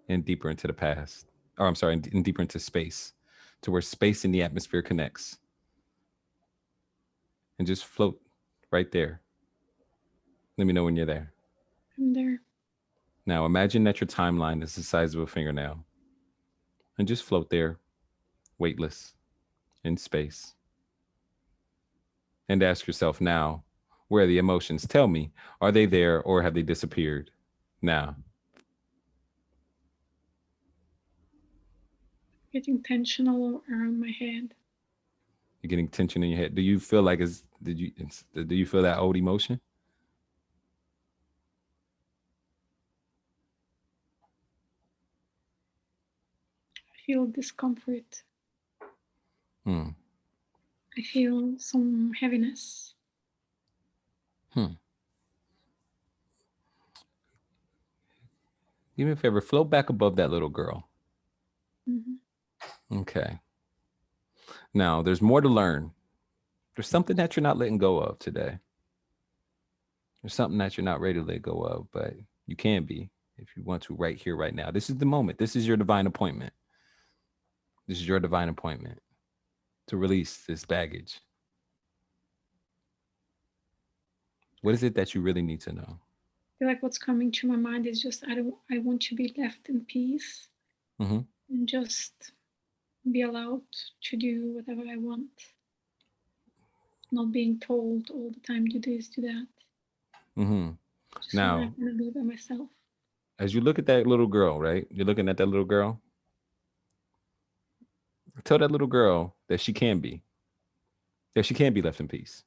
and deeper into the past. Or I'm sorry, and deeper into space, to where space and the atmosphere connects. And just float right there. Let me know when you're there. I'm there. Now, imagine that your timeline is the size of a fingernail. And just float there, weightless, in space. And ask yourself now, where are the emotions? Tell me, are they there or have they disappeared? Now, Getting tension all around my head. you're getting tension in your head. Do you feel like do you feel that old emotion? I feel discomfort. Hmm. I feel some heaviness. Hmm. Do me a favor, float back above that little girl. Mm-hmm. Okay. Now, there's more to learn. There's something that you're not letting go of today. There's something that you're not ready to let go of, but you can be if you want to right here, right now. This is the moment. This is your divine appointment. This is your divine appointment to release this baggage. What is it that you really need to know? I feel like what's coming to my mind is just I want to be left in peace Mm-hmm. and just be allowed to do whatever I want. Not being told all the time, do this, do that. Mm-hmm. Just want Now, to be by myself. as you look at that little girl, right? You're looking at that little girl. Tell that little girl that she can be left in peace,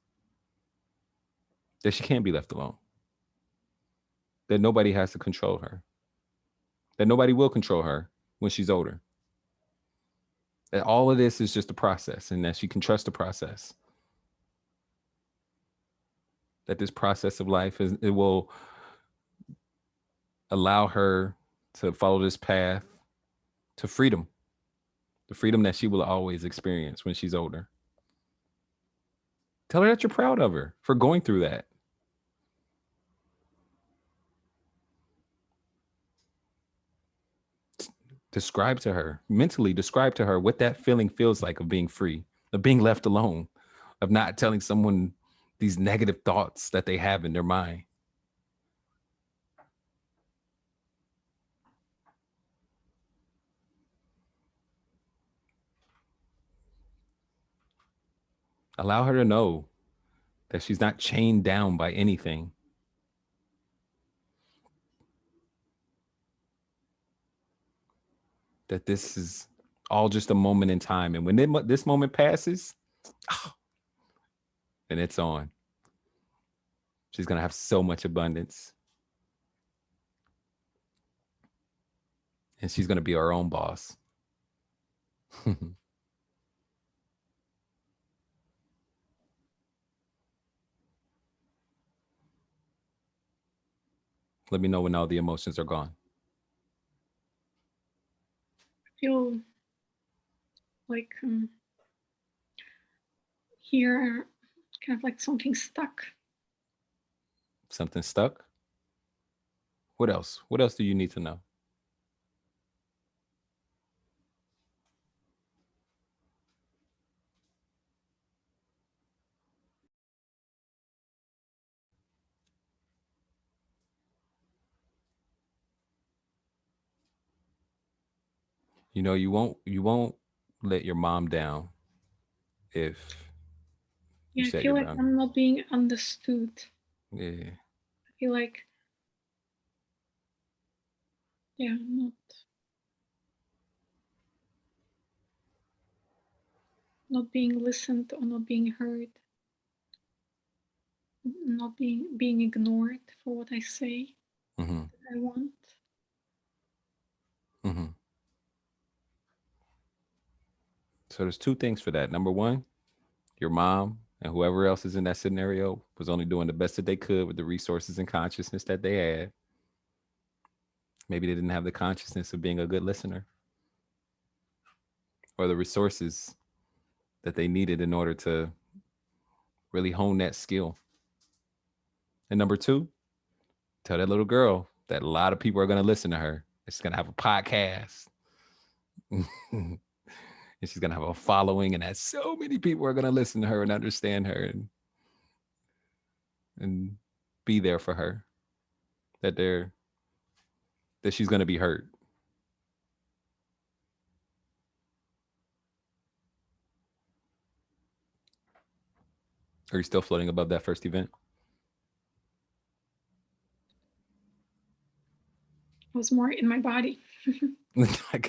that she can be left alone, that nobody has to control her, that nobody will control her when she's older, that all of this is just a process and that she can trust the process, that this process of life it will allow her to follow this path to freedom, the freedom that she will always experience when she's older. Tell her that you're proud of her for going through that. Describe to her, mentally describe to her what that feeling feels like of being free, of being left alone, of not telling someone these negative thoughts that they have in their mind. Allow her to know that she's not chained down by anything. That this is all just a moment in time. And when this moment passes, then it's on. She's going to have so much abundance. And she's going to be her own boss. Let me know when all the emotions are gone. I feel like here, kind of like something stuck. Something stuck? What else? What else do you need to know? You know, you won't let your mom down if you Yeah, I set feel your like boundary. I'm not being understood. Yeah. I feel like, yeah, I'm not being listened or not being heard, not being ignored for what I say, Mm-hmm. I want. Mm-hmm. So there's two things for that. Number one, your mom and whoever else is in that scenario was only doing the best that they could with the resources and consciousness that they had. Maybe they didn't have the consciousness of being a good listener or the resources that they needed in order to really hone that skill. And number two, tell that little girl that a lot of people are going to listen to her. She's going to have a podcast. And she's going to have a following, and that so many people are going to listen to her and understand her and be there for her. That they're that she's going to be heard. Are you still floating above that first event? I was more in my body.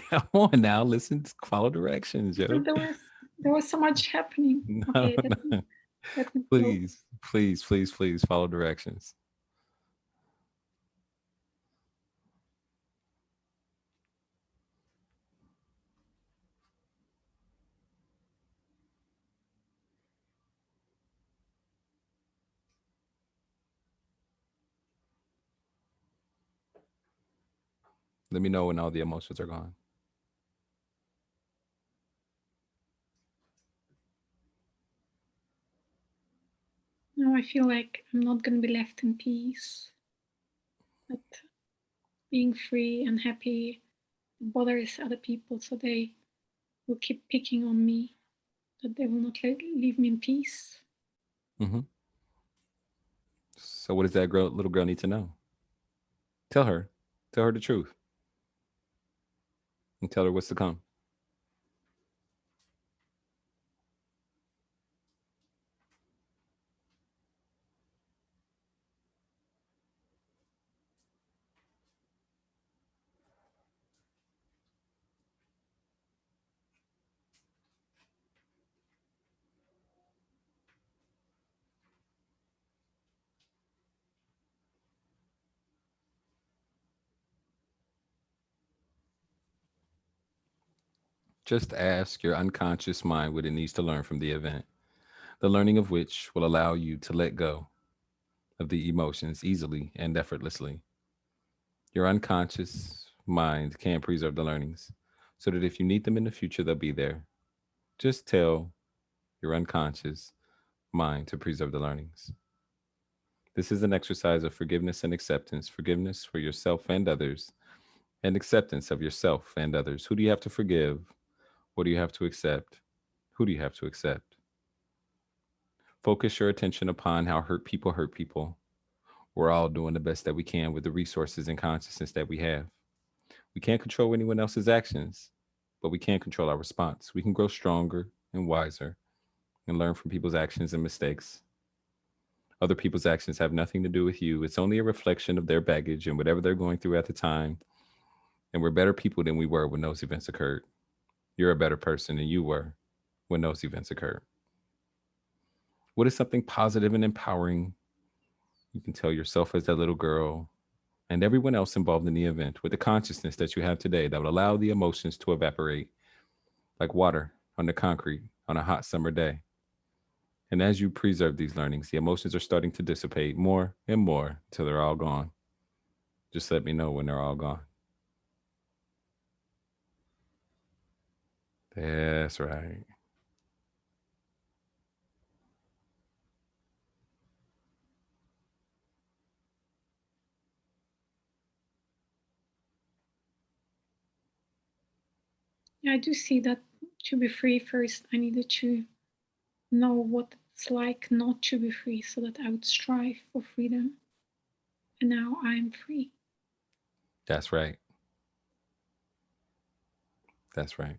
Come on now, listen, follow directions, But yo. there was so much happening. No, Okay, no. let me flow. Please, please, please, please follow directions. Let me know when all the emotions are gone. Now I feel like I'm not gonna be left in peace. That being free and happy bothers other people, so they will keep picking on me. That they will not leave me in peace. Mm-hmm. So, what does that little girl need to know? Tell her. Tell her the truth and tell her what's to come. Just ask your unconscious mind what it needs to learn from the event, the learning of which will allow you to let go of the emotions easily and effortlessly. Your unconscious mind can preserve the learnings so that if you need them in the future, they'll be there. Just tell your unconscious mind to preserve the learnings. This is an exercise of forgiveness and acceptance, forgiveness for yourself and others, and acceptance of yourself and others. Who do you have to forgive? What do you have to accept? Who do you have to accept? Focus your attention upon how hurt people hurt people. We're all doing the best that we can with the resources and consciousness that we have. We can't control anyone else's actions, but we can control our response. We can grow stronger and wiser and learn from people's actions and mistakes. Other people's actions have nothing to do with you. It's only a reflection of their baggage and whatever they're going through at the time. And we're better people than we were when those events occurred. You're a better person than you were when those events occurred. What is something positive and empowering you can tell yourself as that little girl and everyone else involved in the event with the consciousness that you have today that will allow the emotions to evaporate like water on the concrete on a hot summer day? And as you preserve these learnings, the emotions are starting to dissipate more and more until they're all gone. Just let me know when they're all gone. That's right. Yeah, I do see that to be free first, I needed to know what it's like not to be free so that I would strive for freedom. And now I'm free. That's right. That's right.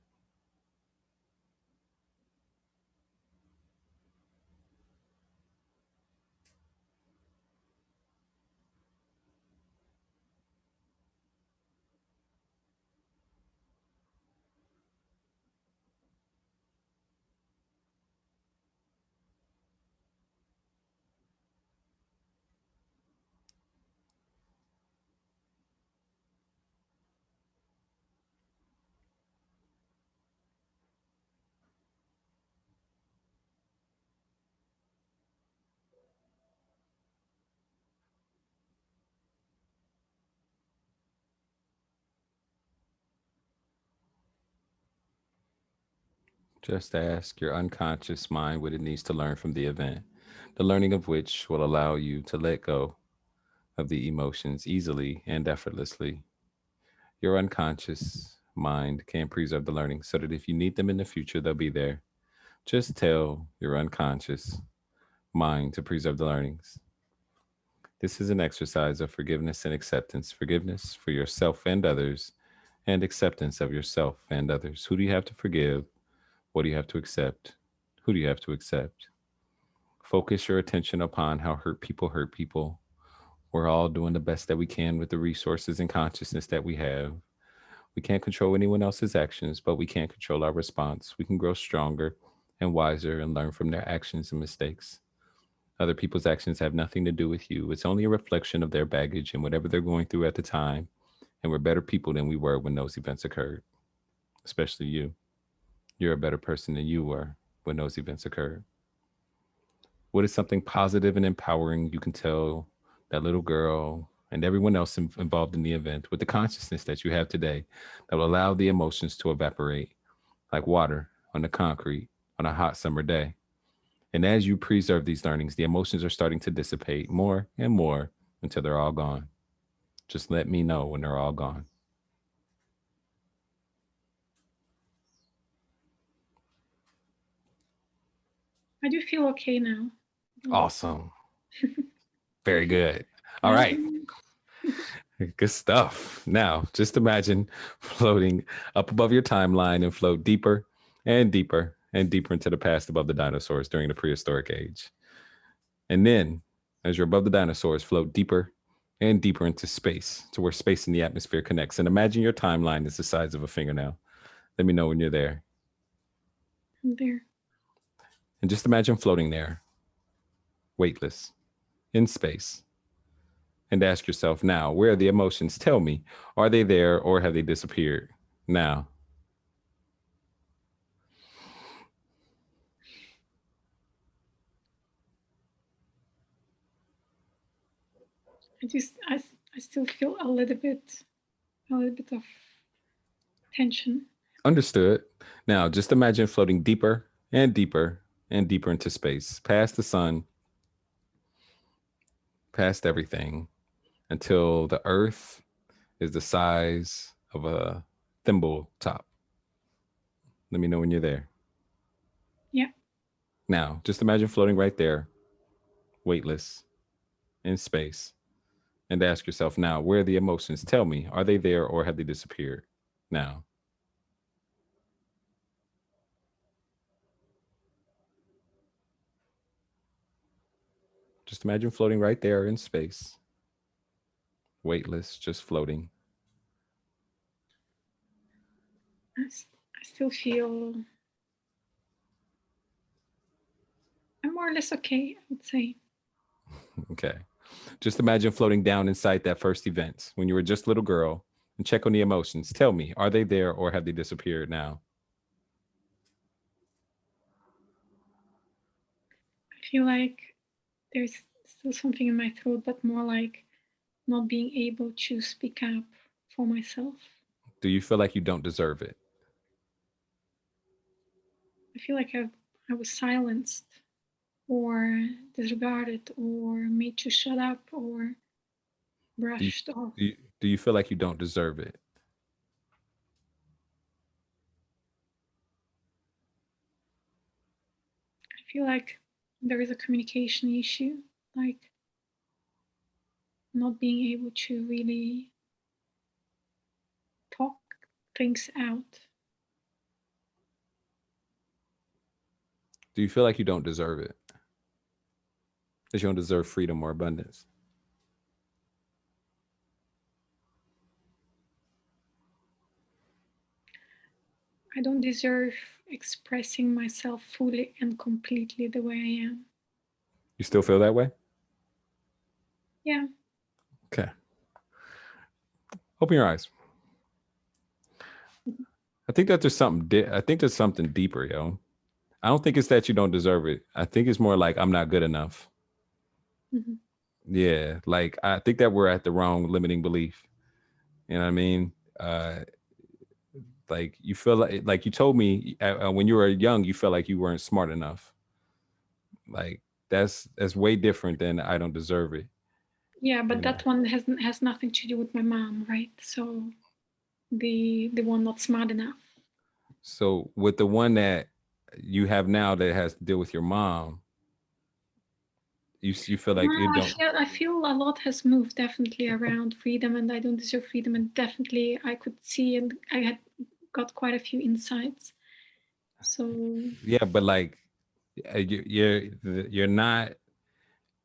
Just ask your unconscious mind what it needs to learn from the event, the learning of which will allow you to let go of the emotions easily and effortlessly. Your unconscious mind can preserve the learning so that if you need them in the future, they'll be there. Just tell your unconscious mind to preserve the learnings. This is an exercise of forgiveness and acceptance, forgiveness for yourself and others, and acceptance of yourself and others. Who do you have to forgive? What do you have to accept? Who do you have to accept? Focus your attention upon how hurt people hurt people. We're all doing the best that we can with the resources and consciousness that we have. We can't control anyone else's actions, but we can control our response. We can grow stronger and wiser and learn from their actions and mistakes. Other people's actions have nothing to do with you. It's only a reflection of their baggage and whatever they're going through at the time. And we're better people than we were when those events occurred, especially you. You're a better person than you were when those events occurred. What is something positive and empowering you can tell that little girl and everyone else involved in the event with the consciousness that you have today that will allow the emotions to evaporate like water on the concrete on a hot summer day? And as you preserve these learnings, the emotions are starting to dissipate more and more until they're all gone. Just let me know when they're all gone. I do feel okay now. Awesome. Very good. All right. Good stuff. Now, just imagine floating up above your timeline and float deeper and deeper and deeper into the past above the dinosaurs during the prehistoric age. And then, as you're above the dinosaurs, float deeper and deeper into space to where space and the atmosphere connects. And imagine your timeline is the size of a fingernail. Let me know when you're there. I'm there. And just imagine floating there, weightless, in space. And ask yourself now, where are the emotions? Tell me, are they there or have they disappeared? Now, I still feel a little bit of tension. understood. Now, just imagine floating deeper and deeper and deeper into space, past the sun, past everything, until the earth is the size of a thimble top. Let me know when you're there. Yeah. Now, just imagine floating right there, weightless, in space, and ask yourself now, where are the emotions? Tell me, are they there or have they disappeared? Now, Just imagine floating right there in space, weightless, just floating. I still feel I'm more or less okay, I would say. Okay. Just imagine floating down inside that first event when you were just a little girl and check on the emotions. Tell me, are they there or have they disappeared now? I feel like there's still something in my throat, but more like not being able to speak up for myself. Do you feel like you don't deserve it? I feel like I was silenced or disregarded or made to shut up or Do you, brushed off. do you feel like you don't deserve it? I feel like there is a communication issue, like not being able to really talk things out. Do you feel like you don't deserve it? That you don't deserve freedom or abundance? I don't deserve expressing myself fully and completely the way I am. You still feel that way? Yeah. Okay. Open your eyes. I think that there's something. I think there's something deeper, yo. I don't think it's that you don't deserve it. I think it's more like I'm not good enough. Mm-hmm. Yeah, like I think that we're at the wrong limiting belief. You know what I mean? Uh, like you feel like you told me when you were young, you felt like you weren't smart enough. Like that's way different than I don't deserve it. Yeah, You but know. that one has nothing to do with my mom, right? So the one not smart enough. So with the one that you have now that has to deal with your mom, you feel No, like you don't. I feel a lot has moved definitely around freedom, and I don't deserve freedom, and definitely I could see, and I had got quite a few insights. So Yeah, but like you're not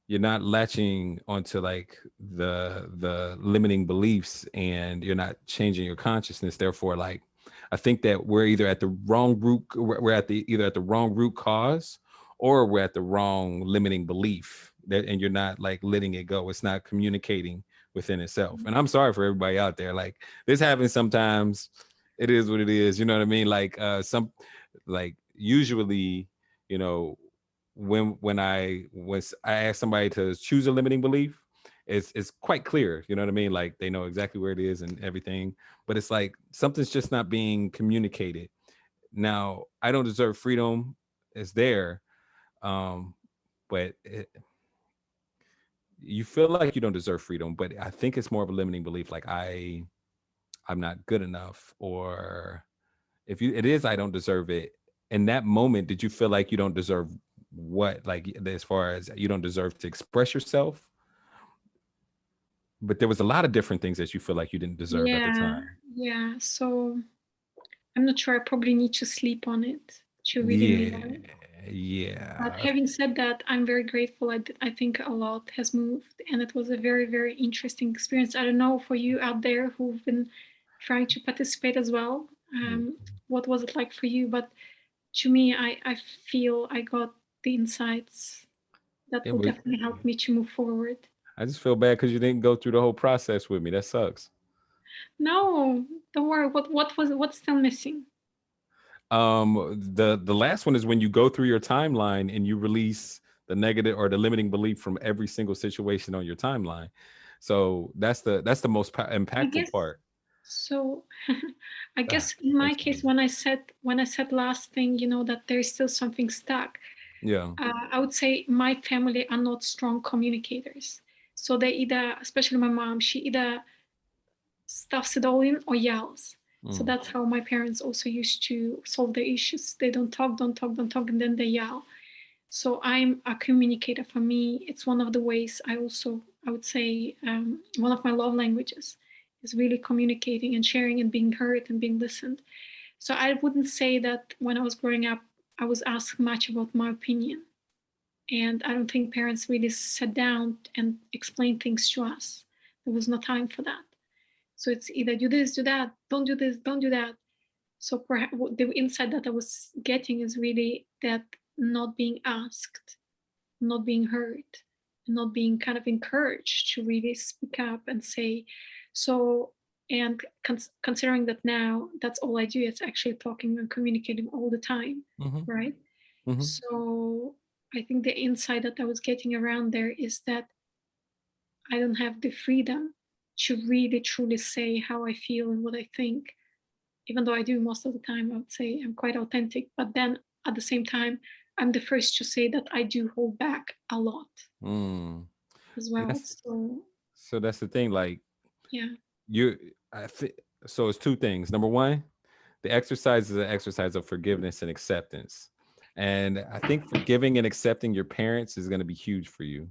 you're not latching onto like the limiting beliefs, and you're not changing your consciousness. Therefore, like I think that we're either at the wrong root, we're at the either at the wrong root cause, or we're at the wrong limiting belief that, and you're not like letting it go. It's not communicating within itself. And I'm sorry for everybody out there. Like this happens sometimes. It is what it is. You know what I mean? Like some like usually, you know, when I ask somebody to choose a limiting belief, it's quite clear. You know what I mean? Like they know exactly where it is and everything. But it's like something's just not being communicated. Now, I don't deserve freedom. It's there, um, but you feel like you don't deserve freedom. But I think it's more of a limiting belief. Like I'm not good enough, or if you it is I don't deserve it. In that moment, did you feel like you don't deserve what? Like as far as you don't deserve to express yourself? But there was a lot of different things that you feel like you didn't deserve at the yeah, time. yeah. So I'm not sure. I probably need to sleep on it to really Yeah, know. But yeah. having said that, I'm very grateful. I think a lot has moved, and it was a very, very interesting experience. I don't know for you out there who've been trying to participate as well. Mm. What was it like for you? But to me, I feel I got the insights that Yeah, will but definitely help me to move forward. I just feel bad because you didn't go through the whole process with me. That sucks. No, don't worry. What's still missing? The last one is when you go through your timeline and you release the negative or the limiting belief from every single situation on your timeline. So that's the most I impactful guess part. so. I Ah, guess in my thanks, case, man. when I said last thing, that there's still something stuck. Yeah. I would say my family are not strong communicators. So they either, especially my mom, she either stuffs it all in or yells. So Mm. that's how my parents also used to solve their issues. They don't talk, don't talk, don't talk, and then they yell. So I'm a communicator. For me, it's one of the ways I would say, one of my love languages is really communicating and sharing and being heard and being listened. So I wouldn't say that when I was growing up, I was asked much about my opinion. And I don't think parents really sat down and explained things to us. There was no time for that. So it's either do this, do that, don't do this, don't do that. So perhaps the insight that I was getting is really that not being asked, not being heard, and not being kind of encouraged to really speak up and say. So, and considering that now that's all I do, it's actually talking and communicating all the time, Mm-hmm. right? Mm-hmm. So I think the insight that I was getting around there is that I don't have the freedom to really truly say how I feel and what I think, even though I do most of the time. I would say I'm quite authentic, but then at the same time, I'm the first to say that I do hold back a lot Mm. as well. That's So so that's the thing. Like yeah, you, I think so. It's two things. Number one, the exercise is an exercise of forgiveness and acceptance, and I think forgiving and accepting your parents is going to be huge for you.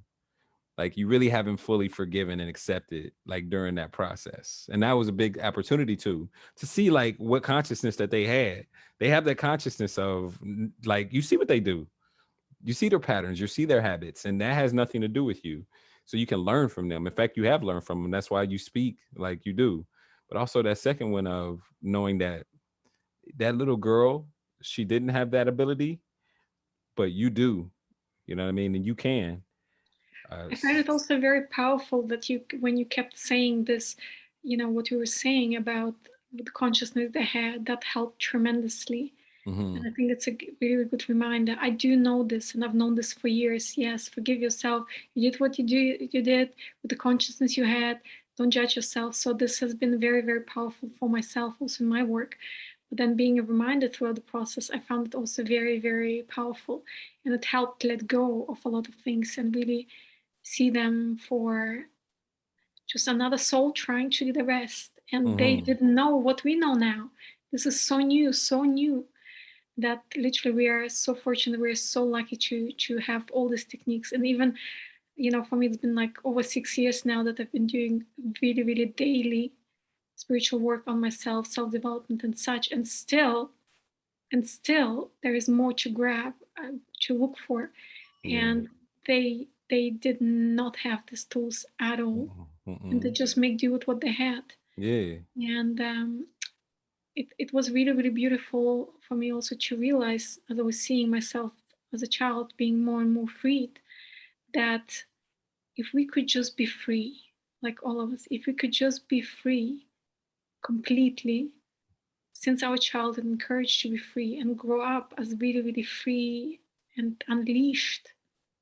Like you really haven't fully forgiven and accepted like during that process, and that was a big opportunity too to see like what consciousness that they had. They have that consciousness of like you see what they do, you see their patterns, you see their habits, and that has nothing to do with you. So you can learn from them. In fact, you have learned from them. That's why you speak like you do. But also that second one of knowing that that little girl, she didn't have that ability, but you do. You know what I mean? And you can. Uh, I find it also very powerful that you, when you kept saying this, what you were saying about the consciousness they had, that helped tremendously. mm-hmm, And I think it's a really good reminder. I do know this, and I've known this for years. Yes, forgive yourself. You did what you did with the consciousness you had. Don't judge yourself. So this has been very, very powerful for myself, also in my work. But then being a reminder throughout the process, I found it also very, very powerful. And it helped let go of a lot of things and really see them for just another soul trying to do the rest. And they mm-hmm. didn't know what we know now. This is so new that literally we are so fortunate, we're so lucky to have all these techniques. And even, for me, it's been like over 6 years now that I've been doing really, really daily spiritual work on myself, self-development and such. And still there is more to grab, to look for. Yeah. And they did not have these tools at all, and they Mm-mm. just make do with what they had. Yeah. And it was really, really beautiful for me also to realize, as I was seeing myself as a child being more and more freed, that if we could just be free, like all of us, if we could just be free completely, since our childhood, encouraged to be free and grow up as really, really free and unleashed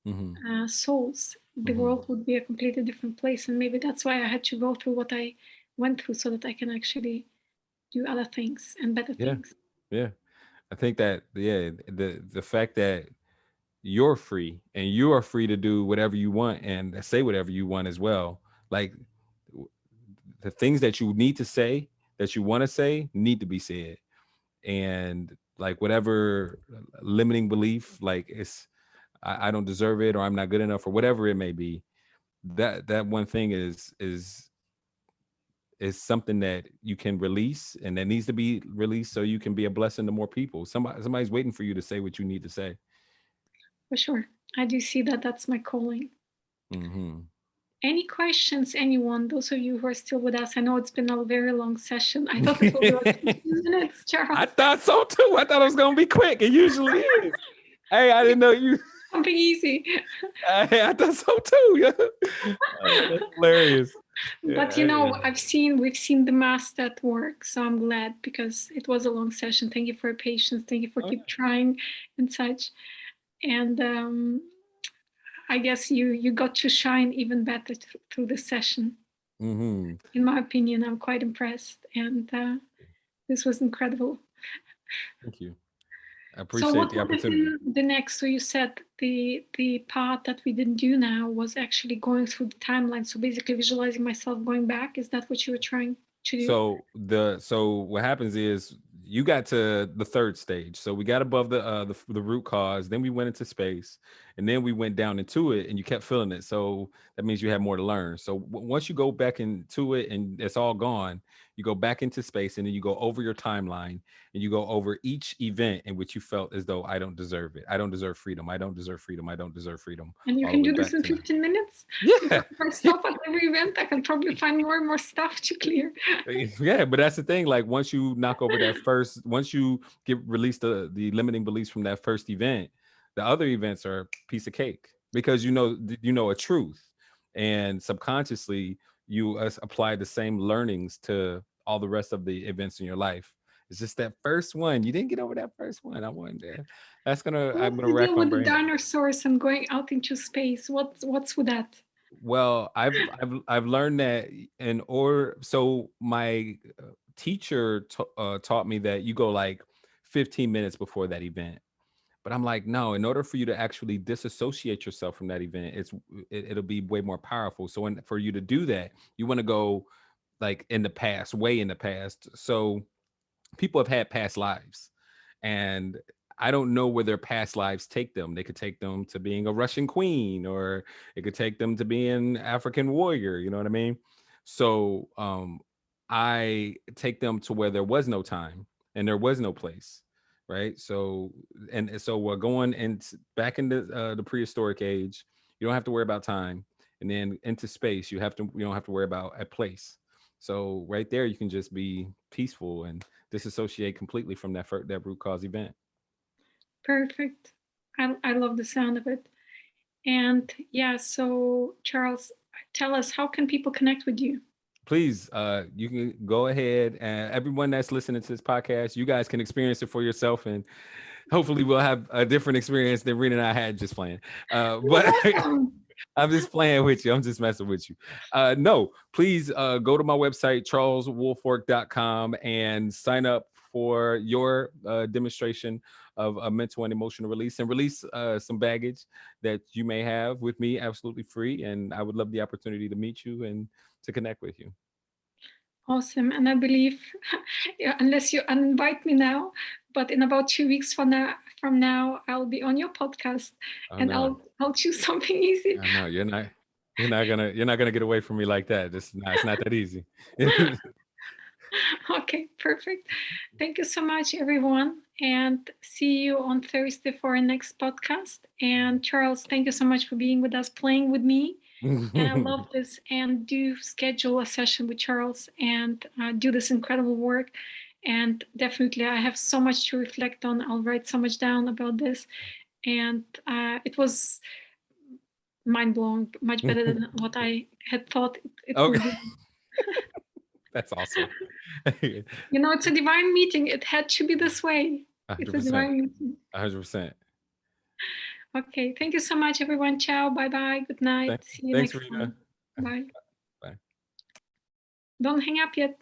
Mm-hmm. souls, the Mm-hmm. world would be a completely different place. And maybe that's why I had to go through what I went through, so that I can actually do other things and better Yeah. things. Yeah. I think that the fact that you're free and you are free to do whatever you want and say whatever you want as well. Like the things that you need to say that you want to say need to be said. And like whatever limiting belief, like I don't deserve it or I'm not good enough or whatever it may be, that one thing is something that you can release and that needs to be released so you can be a blessing to more people. Somebody's waiting for you to say what you need to say. For sure. I do see that that's my calling. Mm-hmm. Any questions, anyone? Those of you who are still with us, I know it's been a very long session. I thought it would be like 15 minutes, I Charles. thought so too. I thought it was gonna be quick. It usually is. Hey, I didn't know you. Something easy. I thought so too. Yeah. That's hilarious. But Yeah. we've seen the master at work, so I'm glad, because it was a long session. Thank you for your patience. Thank you for Oh, keep trying and such. And I guess you got to shine even better through the session. mm-hmm. In my opinion, I'm quite impressed, and this was incredible. Thank you. I So appreciate what the would have opportunity. been the next? So you said the part that we didn't do now was actually going through the timeline. So basically visualizing myself going back. Is that what you were trying to do? So what happens is you got to the third stage. So we got above the root cause, then we went into space, and then we went down into it, and you kept feeling it. So that means you have more to learn. So once you go back into it and it's all gone, you go back into space, and then you go over your timeline, and you go over each event in which you felt as though I don't deserve it. I don't deserve freedom. I don't deserve freedom. I don't deserve freedom. And you All the can way do this back in to 15 minutes? yeah. Because if I stop at every event, I can probably find more and more stuff to clear. Yeah, but that's the thing. Like once you knock over that first, once you get released the limiting beliefs from that first event, the other events are a piece of cake because you know a truth, and subconsciously you apply the same learnings to all the rest of the events in your life. It's just that first one you didn't get over that first one. I wonder. I'm What's gonna the rack deal my with the brain. dinosaurs and going out into space? What's with that? Well, I've learned that in order. So my teacher taught me that you go like 15 minutes before that event. But I'm like, no. In order for you to actually disassociate yourself from that event, it'll be way more powerful. So for you to do that, you want to go like in the past, way in the past. So people have had past lives, and I don't know where their past lives take them. They could take them to being a Russian queen, or it could take them to being African warrior. You know what I mean? So I take them to where there was no time and there was no place, right? So so we're going back into the prehistoric age. You don't have to worry about time, and then into space, you don't have to worry about a place. So right there, you can just be peaceful and disassociate completely from that root cause event. Perfect. I love the sound of it. And yeah, so Charles, tell us, how can people connect with you? Please, you can go ahead, and everyone that's listening to this podcast, you guys can experience it for yourself, and hopefully we'll have a different experience than Rena and I had just playing. It was But awesome. I'm just playing with you. I'm just messing with you. No, please go to my website, charleswoolfork.com, and sign up for your demonstration of a mental and emotional release, and release some baggage that you may have with me absolutely free. And I would love the opportunity to meet you and to connect with you. Awesome. And I believe, yeah, unless you invite me now, but in about 2 weeks from now, I'll be on your podcast, Oh and no, I'll choose something easy. I know you're not gonna get away from me like that. It's not that easy. Okay, perfect. Thank you so much, everyone. And see you on Thursday for our next podcast. And Charles, thank you so much for being with us, playing with me. And I love this. And do schedule a session with Charles and do this incredible work. And definitely, I have so much to reflect on. I'll write so much down about this. And it was mind blowing, much better than what I had thought it Okay, would be. that's awesome. It's a divine meeting. It had to be this way. It's a 100%. divine meeting. 100%. Okay. Thank you so much, everyone. Ciao. Bye bye. Good night. See you Thanks, next Rita. time. Bye. Bye. Don't hang up yet.